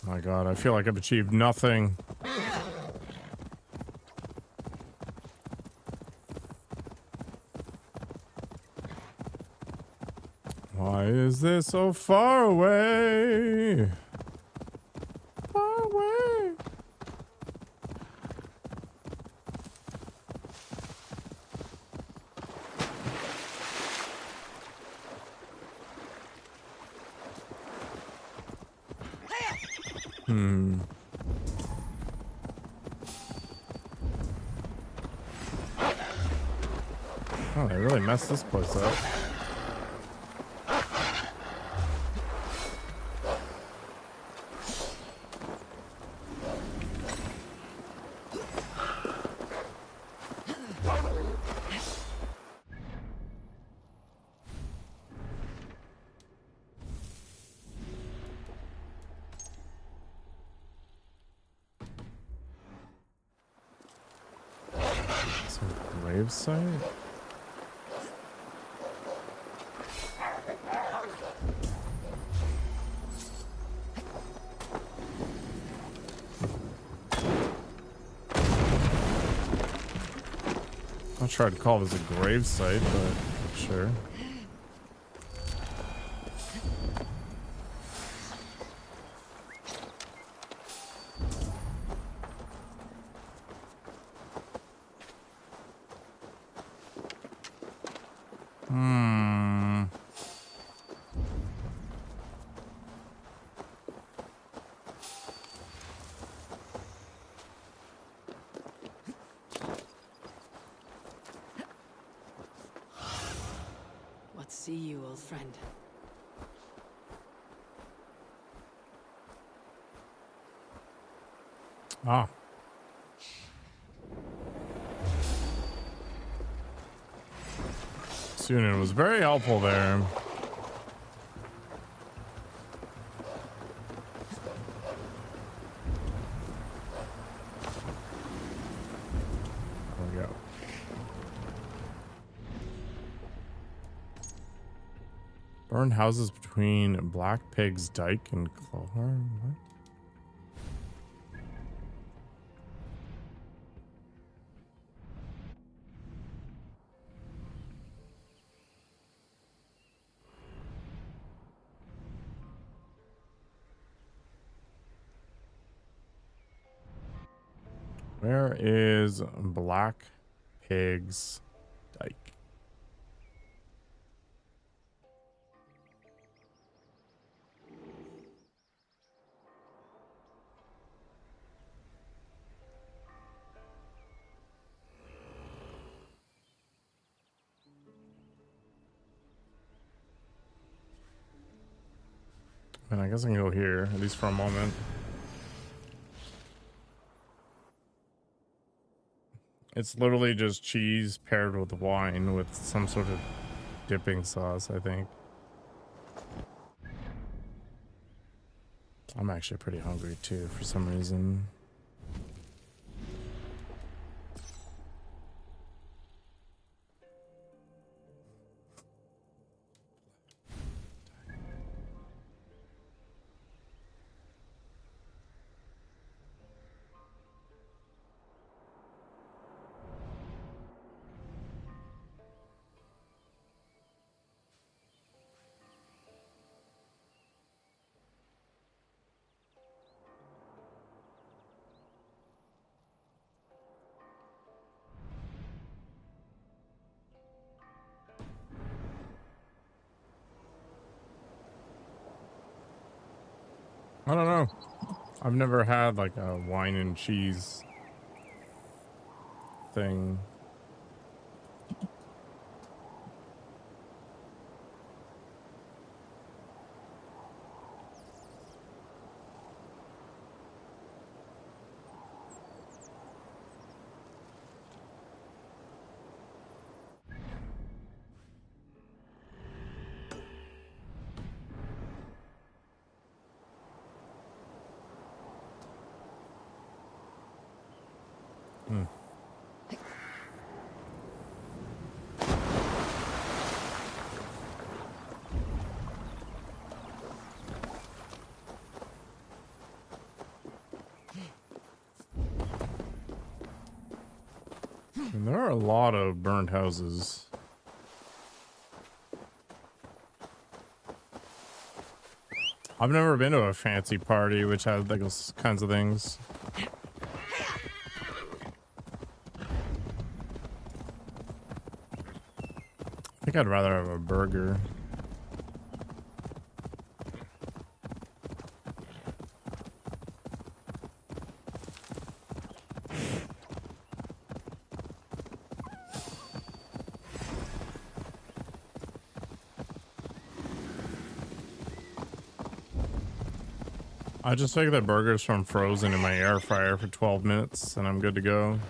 My God, I feel like I've achieved nothing. Why is this so far away? Far away. Oh, they really messed this place up. Gravesite? I'll try to call this a gravesite, but sure.
See you, old friend.
Ah. Sunan was very helpful there. There we go. Burned houses between Black Pig's Dyke and Clohorn. What? Where is Black Pig's Dyke? And I guess I can go here, at least for a moment. It's literally just cheese paired with wine with some sort of dipping sauce, I think. I'm actually pretty hungry too for some reason. I don't know. I've never had like a wine and cheese thing. And there are a lot of burned houses. I've never been to a fancy party which had like those kinds of things. I think I'd rather have a burger. I just take the burgers from frozen in my air fryer for 12 minutes and I'm good to go.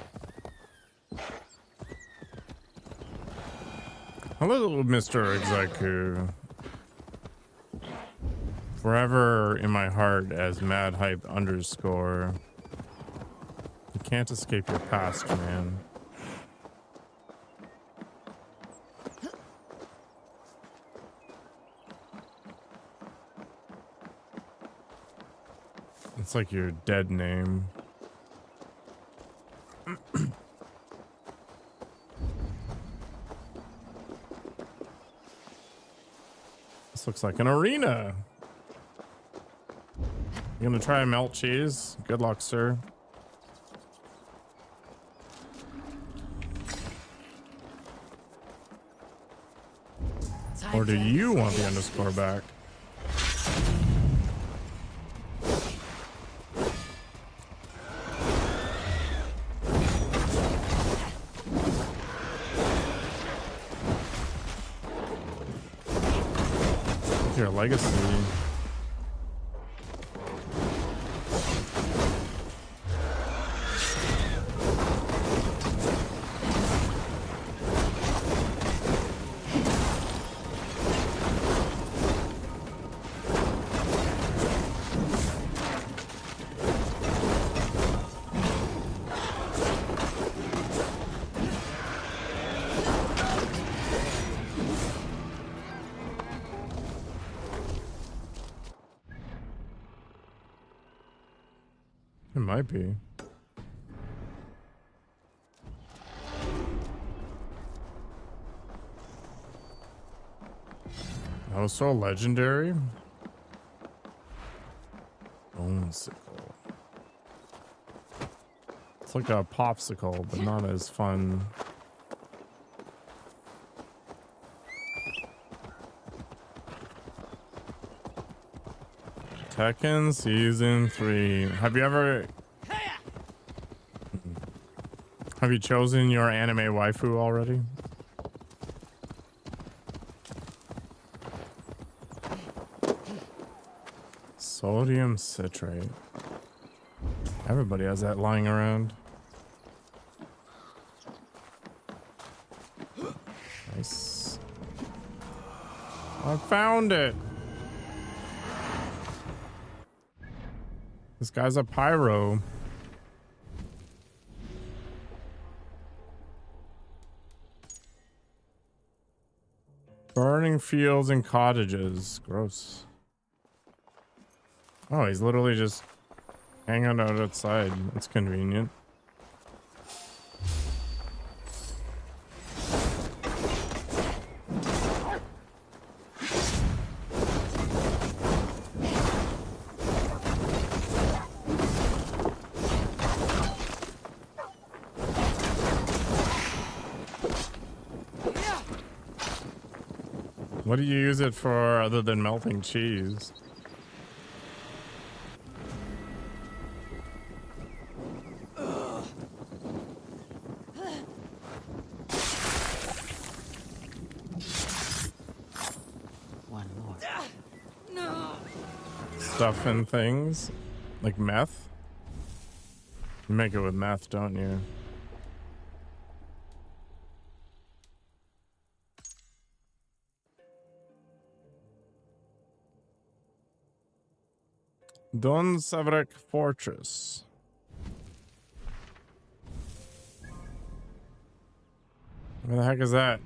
Hello, Mr. Execu. Forever in my heart as Mad Hype _. You can't escape your past, man. It's like your dead name. This looks like an arena. You gonna try a melt cheese? Good luck, sir. Or do you want the underscore back? Your legacy. It might be. That was so legendary. Bonesicle. It's like a popsicle, but not as fun. Tekken Season 3. Have you chosen your anime waifu already? Sodium citrate. Everybody has that lying around. Nice. I found it. This guy's a pyro. Burning fields and cottages. Gross. Oh, he's literally just hanging out outside. That's convenient. What do you use it for other than melting cheese?
One more.
No.
Stuff and things like meth. You make it with meth, don't you? Don Savrek Fortress. Where the heck is that?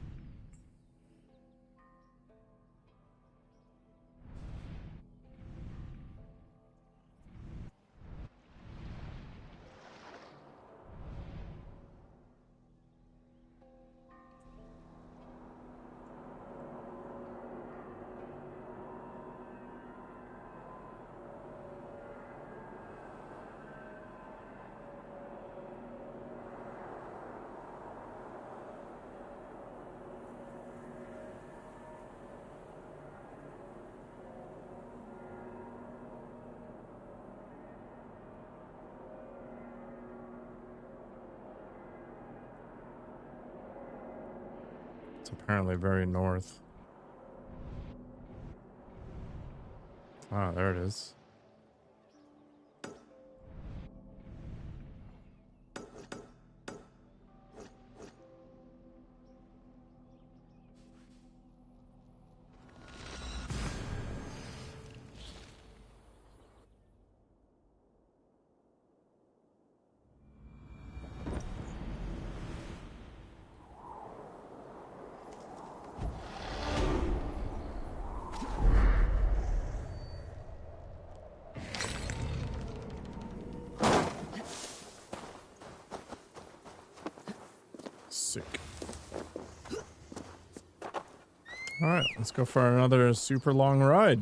It's apparently very north. Ah, there it is. Sick. All right, let's go for another super long ride.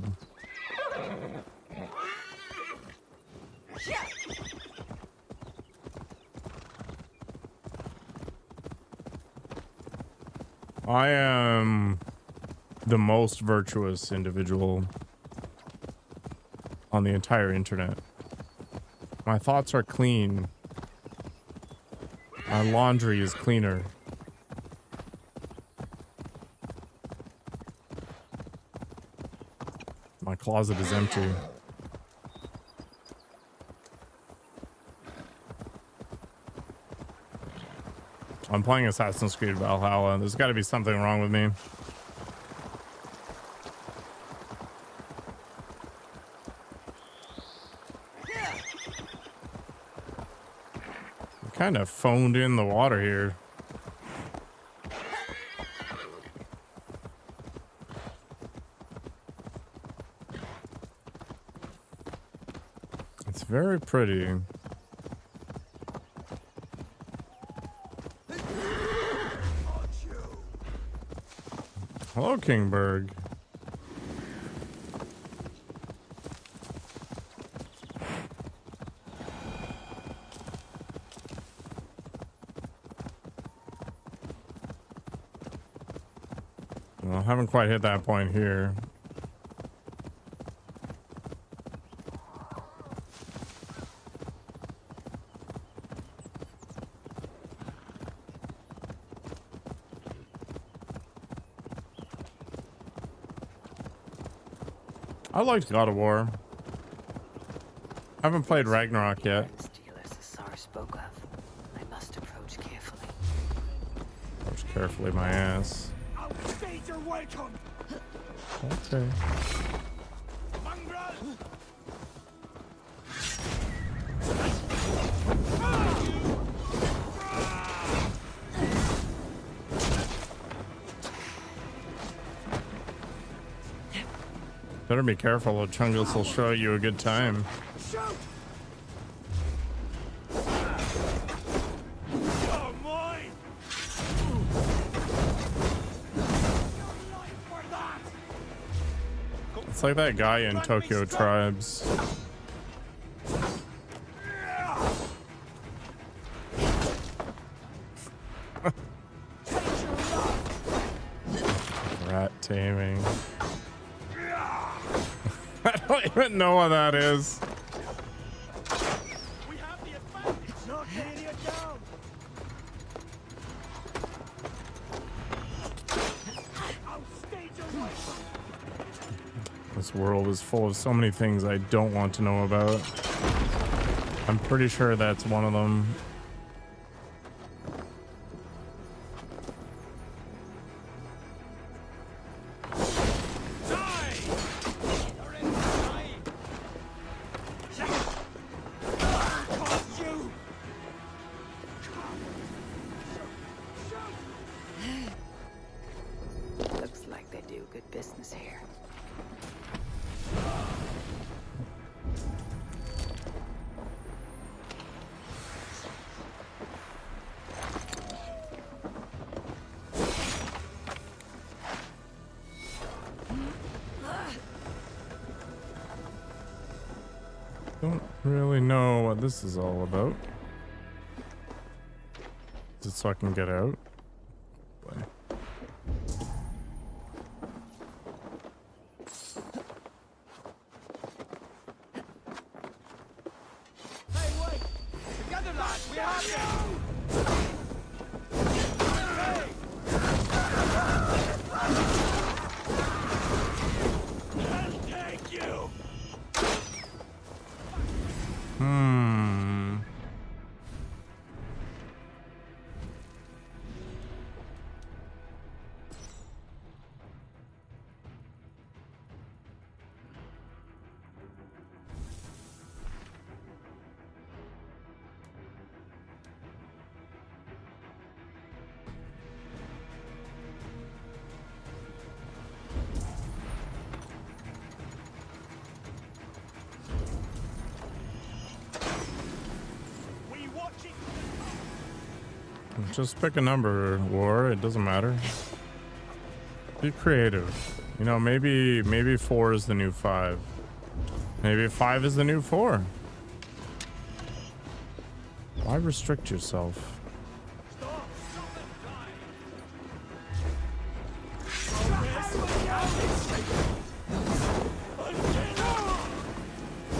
I am the most virtuous individual on the entire internet. My thoughts are clean. My laundry is cleaner. My closet is empty. I'm playing Assassin's Creed Valhalla. There's got to be something wrong with me. Kind of phoned in the water here. It's very pretty. Hello, Kingberg. Well, I haven't quite hit that point here. I liked God of War. I haven't played Ragnarok yet.
Spoke of. I must approach carefully.
Approach carefully, my ass.
State your welcome.
Okay. Better be careful, or Chungus will show you a good time. It's like that guy in Tokyo Tribes. Rat taming. I don't even know what that is.
We have the advantage. Not nearly a down.
This world is full of so many things I don't want to know about. I'm pretty sure that's one of them.
Looks like they do good business here.
Don't really know what this is all about. Is it so I can get out? Boy.
Hey, wait! Together, lads! We have you! I'll take you!
Just pick a number, War. It doesn't matter. Be creative. You know, maybe 4 is the new 5. Maybe 5 is the new 4. Why restrict yourself?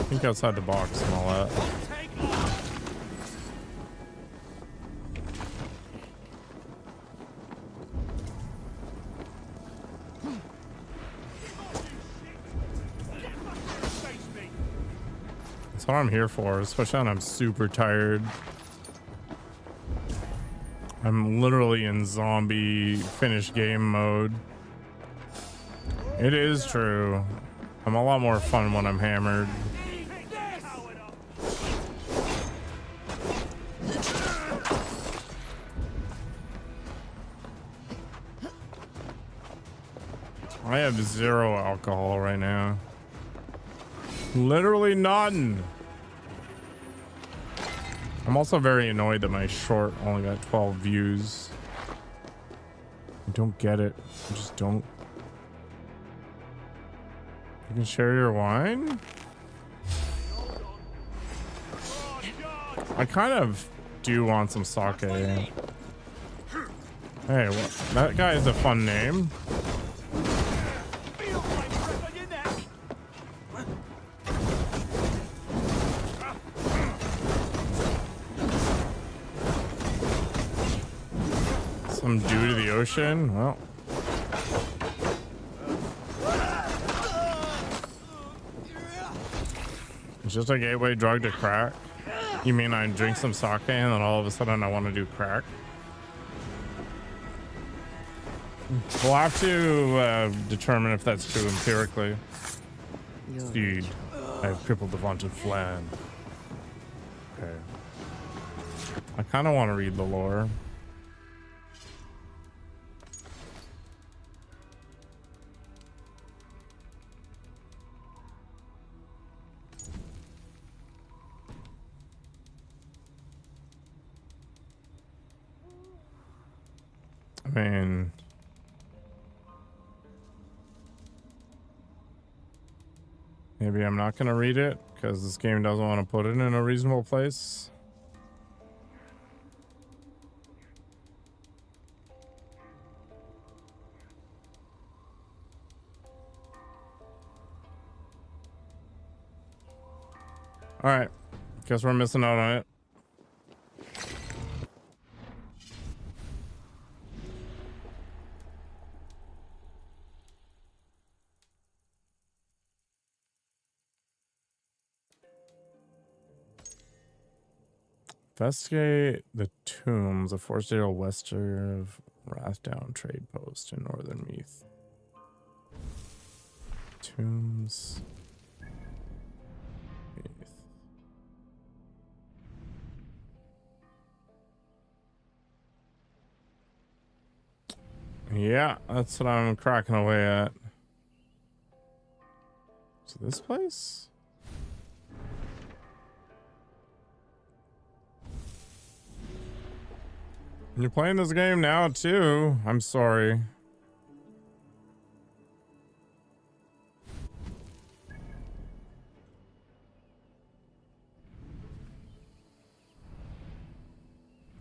Think outside the box and all that. That's what I'm here for, especially when I'm super tired. I'm literally in zombie finish game mode. It is true. I'm a lot more fun when I'm hammered. I have 0 alcohol right now. Literally none. I'm also very annoyed that my short only got 12 views. I don't get it. I just don't. You can share your wine? I kind of do want some sake. Hey, what? That guy is a fun name. Some due to the ocean? Well. It's just a gateway drug to crack. You mean I drink some sake and then all of a sudden I want to do crack? We'll have to determine if that's true empirically. Dude, I have crippled the vaunted flan. Okay. I kind of want to read the lore. I mean, maybe I'm not gonna read it because this game doesn't want to put it in a reasonable place. All right, guess we're missing out on it. Investigate the tombs, a forest west of Rathdown trade post in northern Meath. Tombs. Meath. Yeah, that's what I'm cracking away at. So this place? You're playing this game now too. I'm sorry.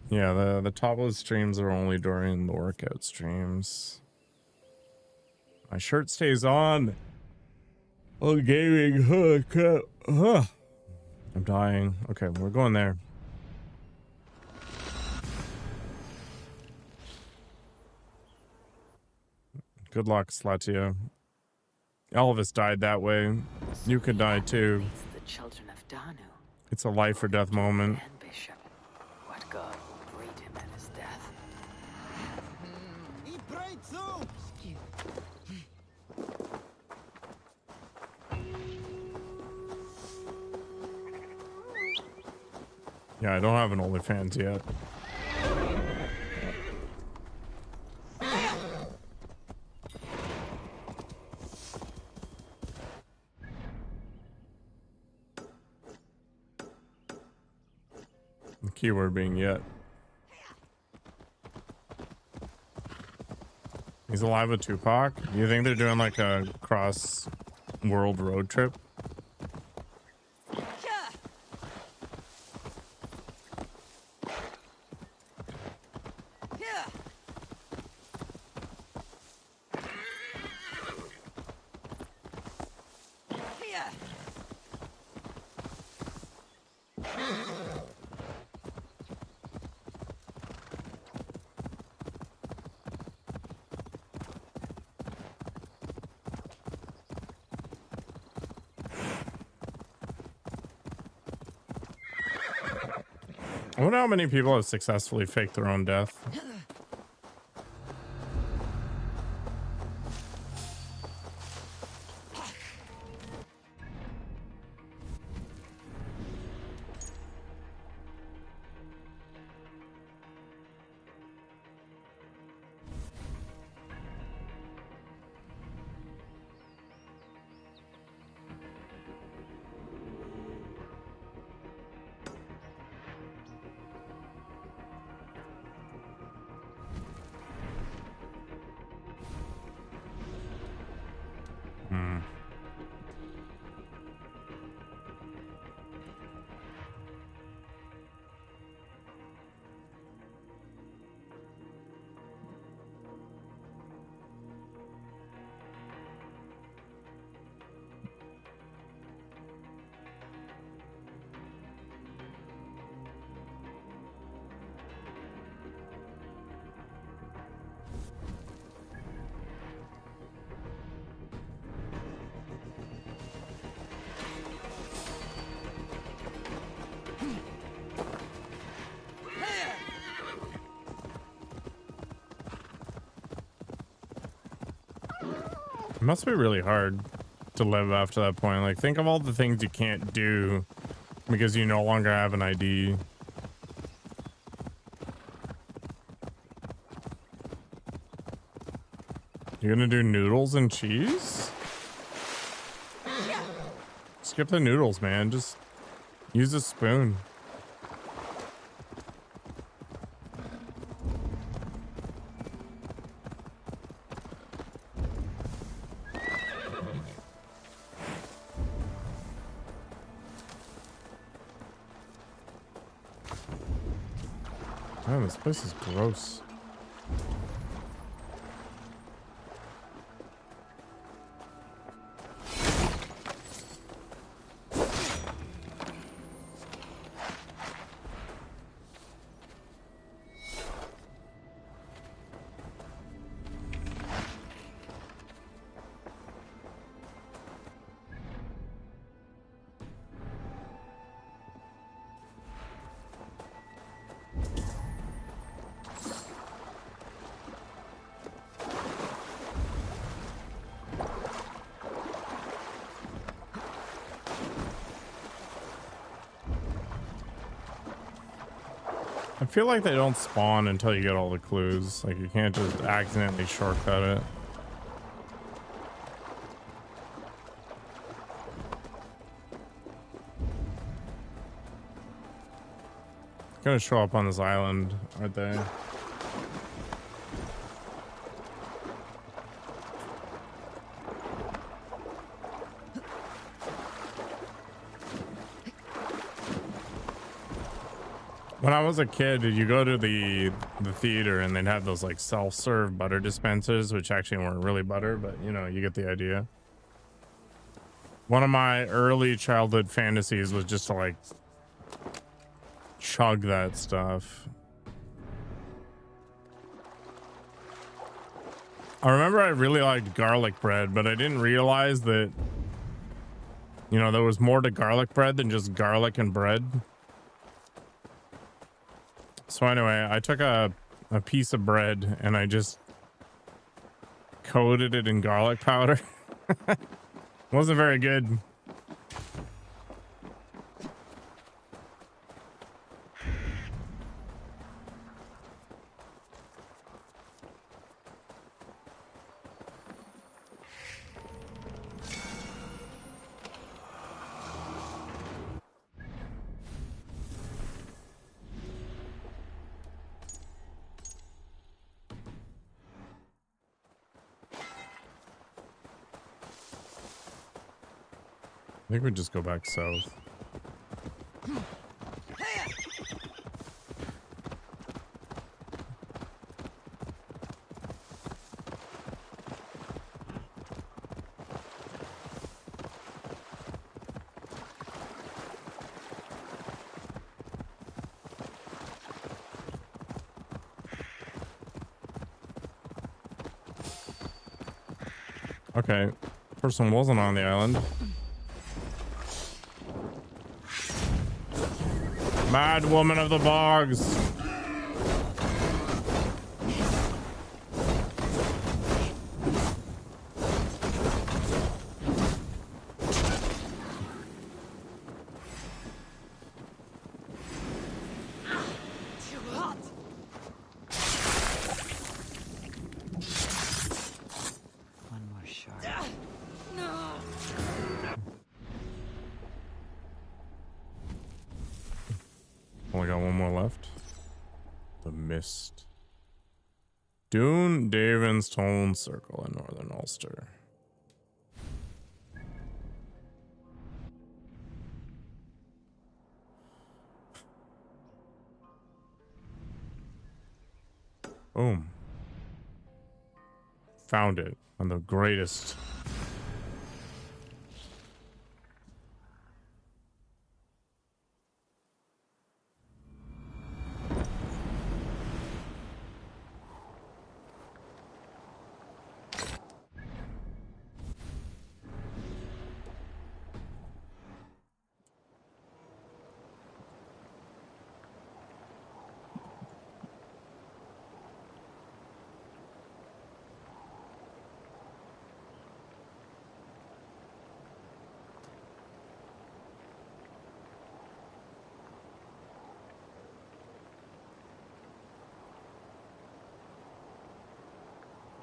Yeah, the top of the streams are only during the workout streams. My shirt stays on. Oh, gaming. Oh, crap. I'm dying. Okay, we're going there. Good luck, Slatia. All of us died that way. You could die too.
The children of Danu.
It's a life or death moment.
Bishop. What god will greet him at his death?
He prayed too!
Yeah, I don't have an OnlyFans yet. The keyword being yet. He's alive with Tupac. Do you think they're doing like a cross world road trip? I wonder how many people have successfully faked their own death. It must be really hard to live after that point. Like, think of all the things you can't do because you no longer have an ID. You're gonna do noodles and cheese? Skip the noodles, man. Just use a spoon. Man, this place is gross. I feel like they don't spawn until you get all the clues. Like, you can't just accidentally shortcut it. It's gonna show up on this island, aren't they? When I was a kid, you go to the theater and they'd have those like self-serve butter dispensers, which actually weren't really butter, but you know, you get the idea. One of my early childhood fantasies was just to like chug that stuff. I remember I really liked garlic bread, but I didn't realize that, you know, there was more to garlic bread than just garlic and bread. So anyway, I took a piece of bread and I just coated it in garlic powder. Wasn't very good. I think we just go back south. Okay, person wasn't on the island. Mad woman of the bogs.
One more shot.
Only got one more left. The Mist. Dune Daven's Tone Circle in Northern Ulster. Boom. Found it on the greatest.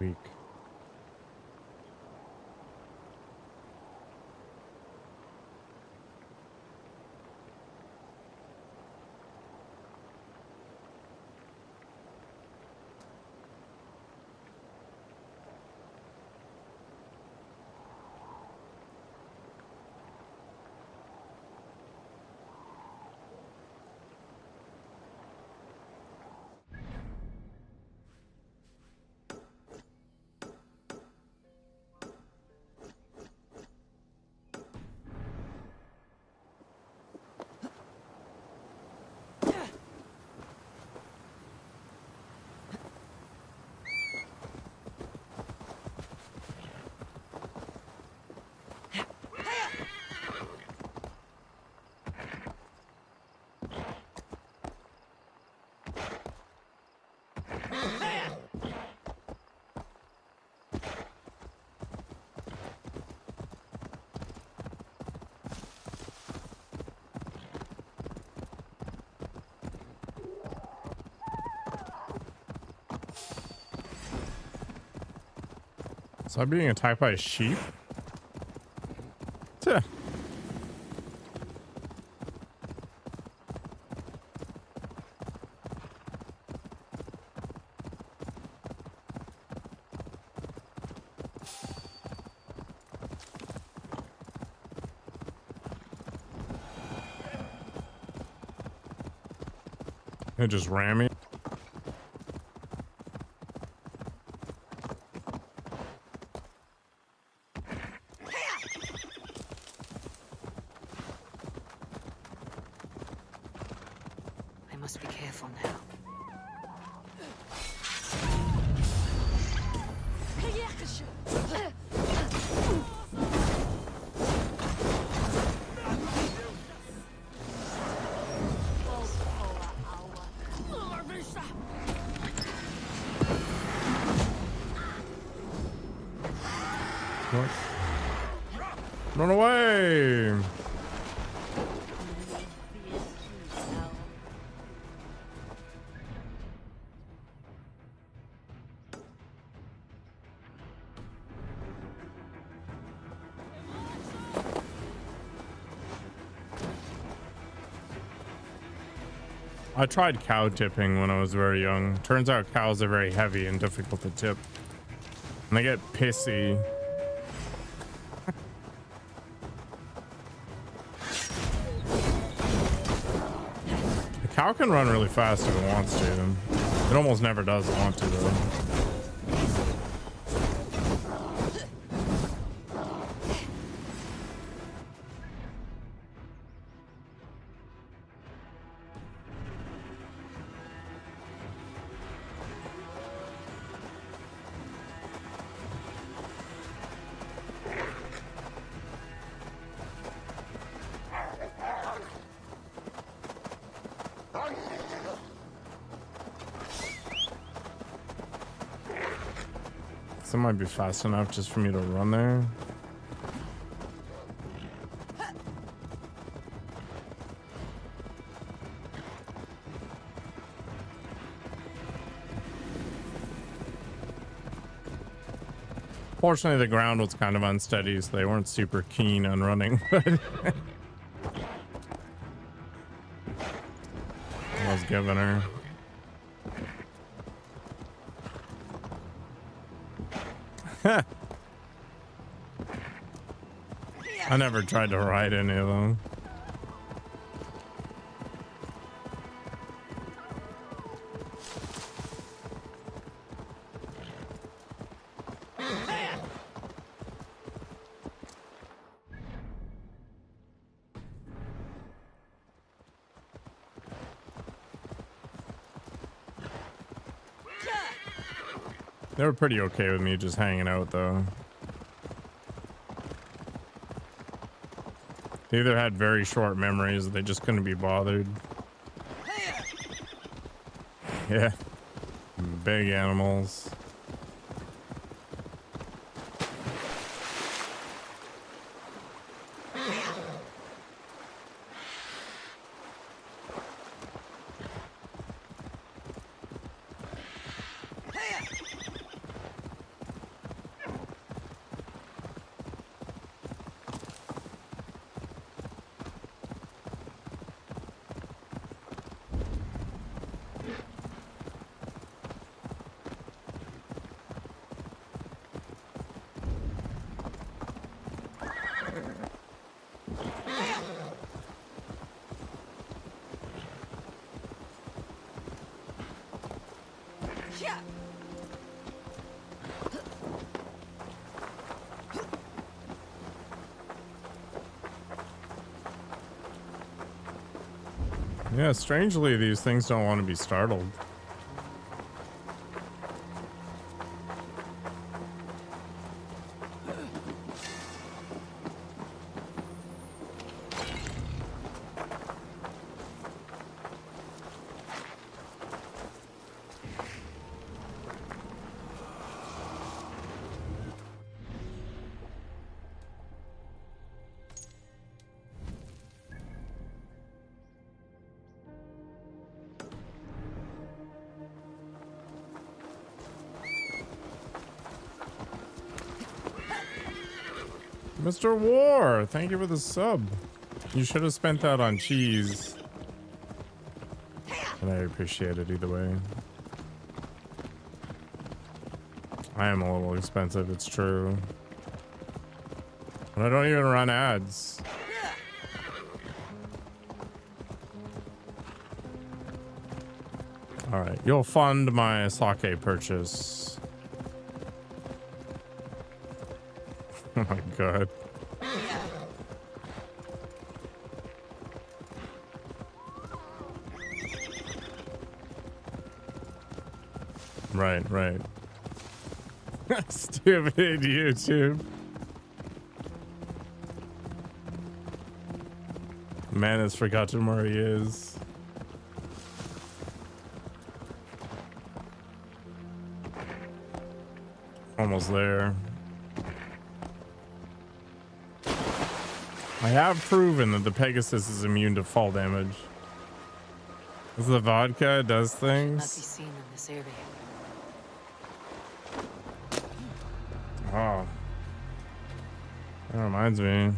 Weak. Was I being attacked by a sheep? Tuh. It just ran me.
I must be careful now.
What? Run away! I tried cow tipping when I was very young. Turns out cows are very heavy and difficult to tip. And they get pissy. The cow can run really fast if it wants to. It almost never does want to though. That might be fast enough just for me to run there. Fortunately, the ground was kind of unsteady, so they weren't super keen on running. But I was giving her. I never tried to ride any of them. They were pretty okay with me just hanging out though. They either had very short memories or they just couldn't be bothered. Yeah. Big animals. Yeah, strangely, these things don't want to be startled. Mr. War, thank you for the sub. You should have spent that on cheese. And I appreciate it either way. I am a little expensive, it's true. But I don't even run ads. Alright, you'll fund my sake purchase. Oh my god. Right. Stupid YouTube. Man has forgotten where he is. Almost there. I have proven that the Pegasus is immune to fall damage. As the vodka does things.
Not be seen in this area.
Oh. That reminds me.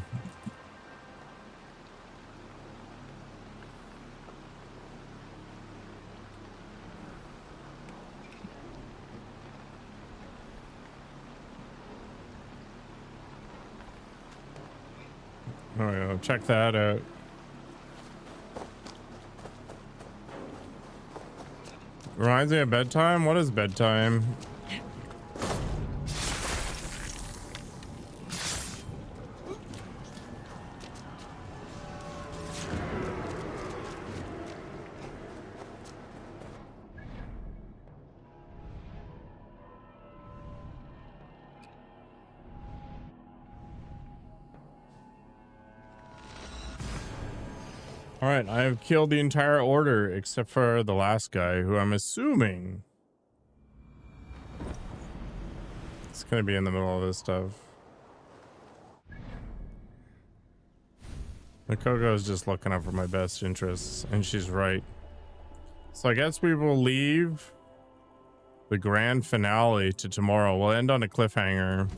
Oh yeah, check that out. Reminds me of bedtime? What is bedtime? Alright, I have killed the entire order except for the last guy, who I'm assuming it's gonna be in the middle of this stuff. Makoko is just looking out for my best interests, and she's right. So I guess we will leave the grand finale to tomorrow. We'll end on a cliffhanger.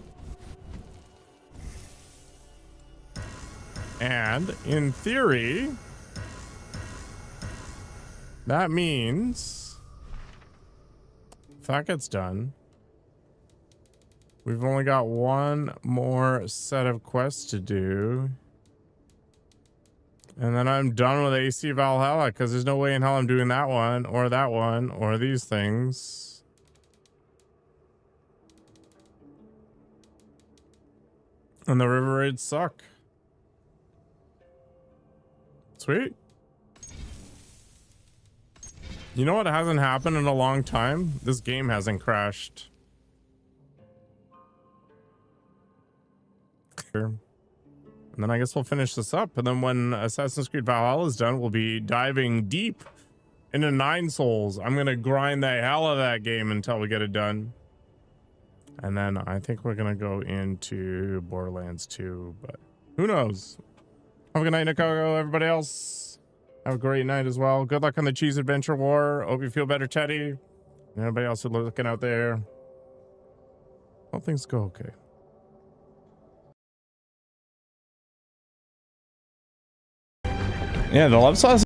And in theory, that means if that gets done, we've only got one more set of quests to do. And then I'm done with AC Valhalla, because there's no way in hell I'm doing that one or these things. And the river raids suck. Sweet. You know what hasn't happened in a long time? This game hasn't crashed. And then I guess we'll finish this up. And then when Assassin's Creed Valhalla is done, we'll be diving deep into 9 Souls. I'm going to grind the hell out of that game until we get it done. And then I think we're going to go into Borderlands 2. But who knows? Have a good night, Nikoko. Everybody else, have a great night as well. Good luck on the cheese adventure war. Hope you feel better, Teddy. And everybody else who's looking out there. Hope things go okay. Yeah, the love sauce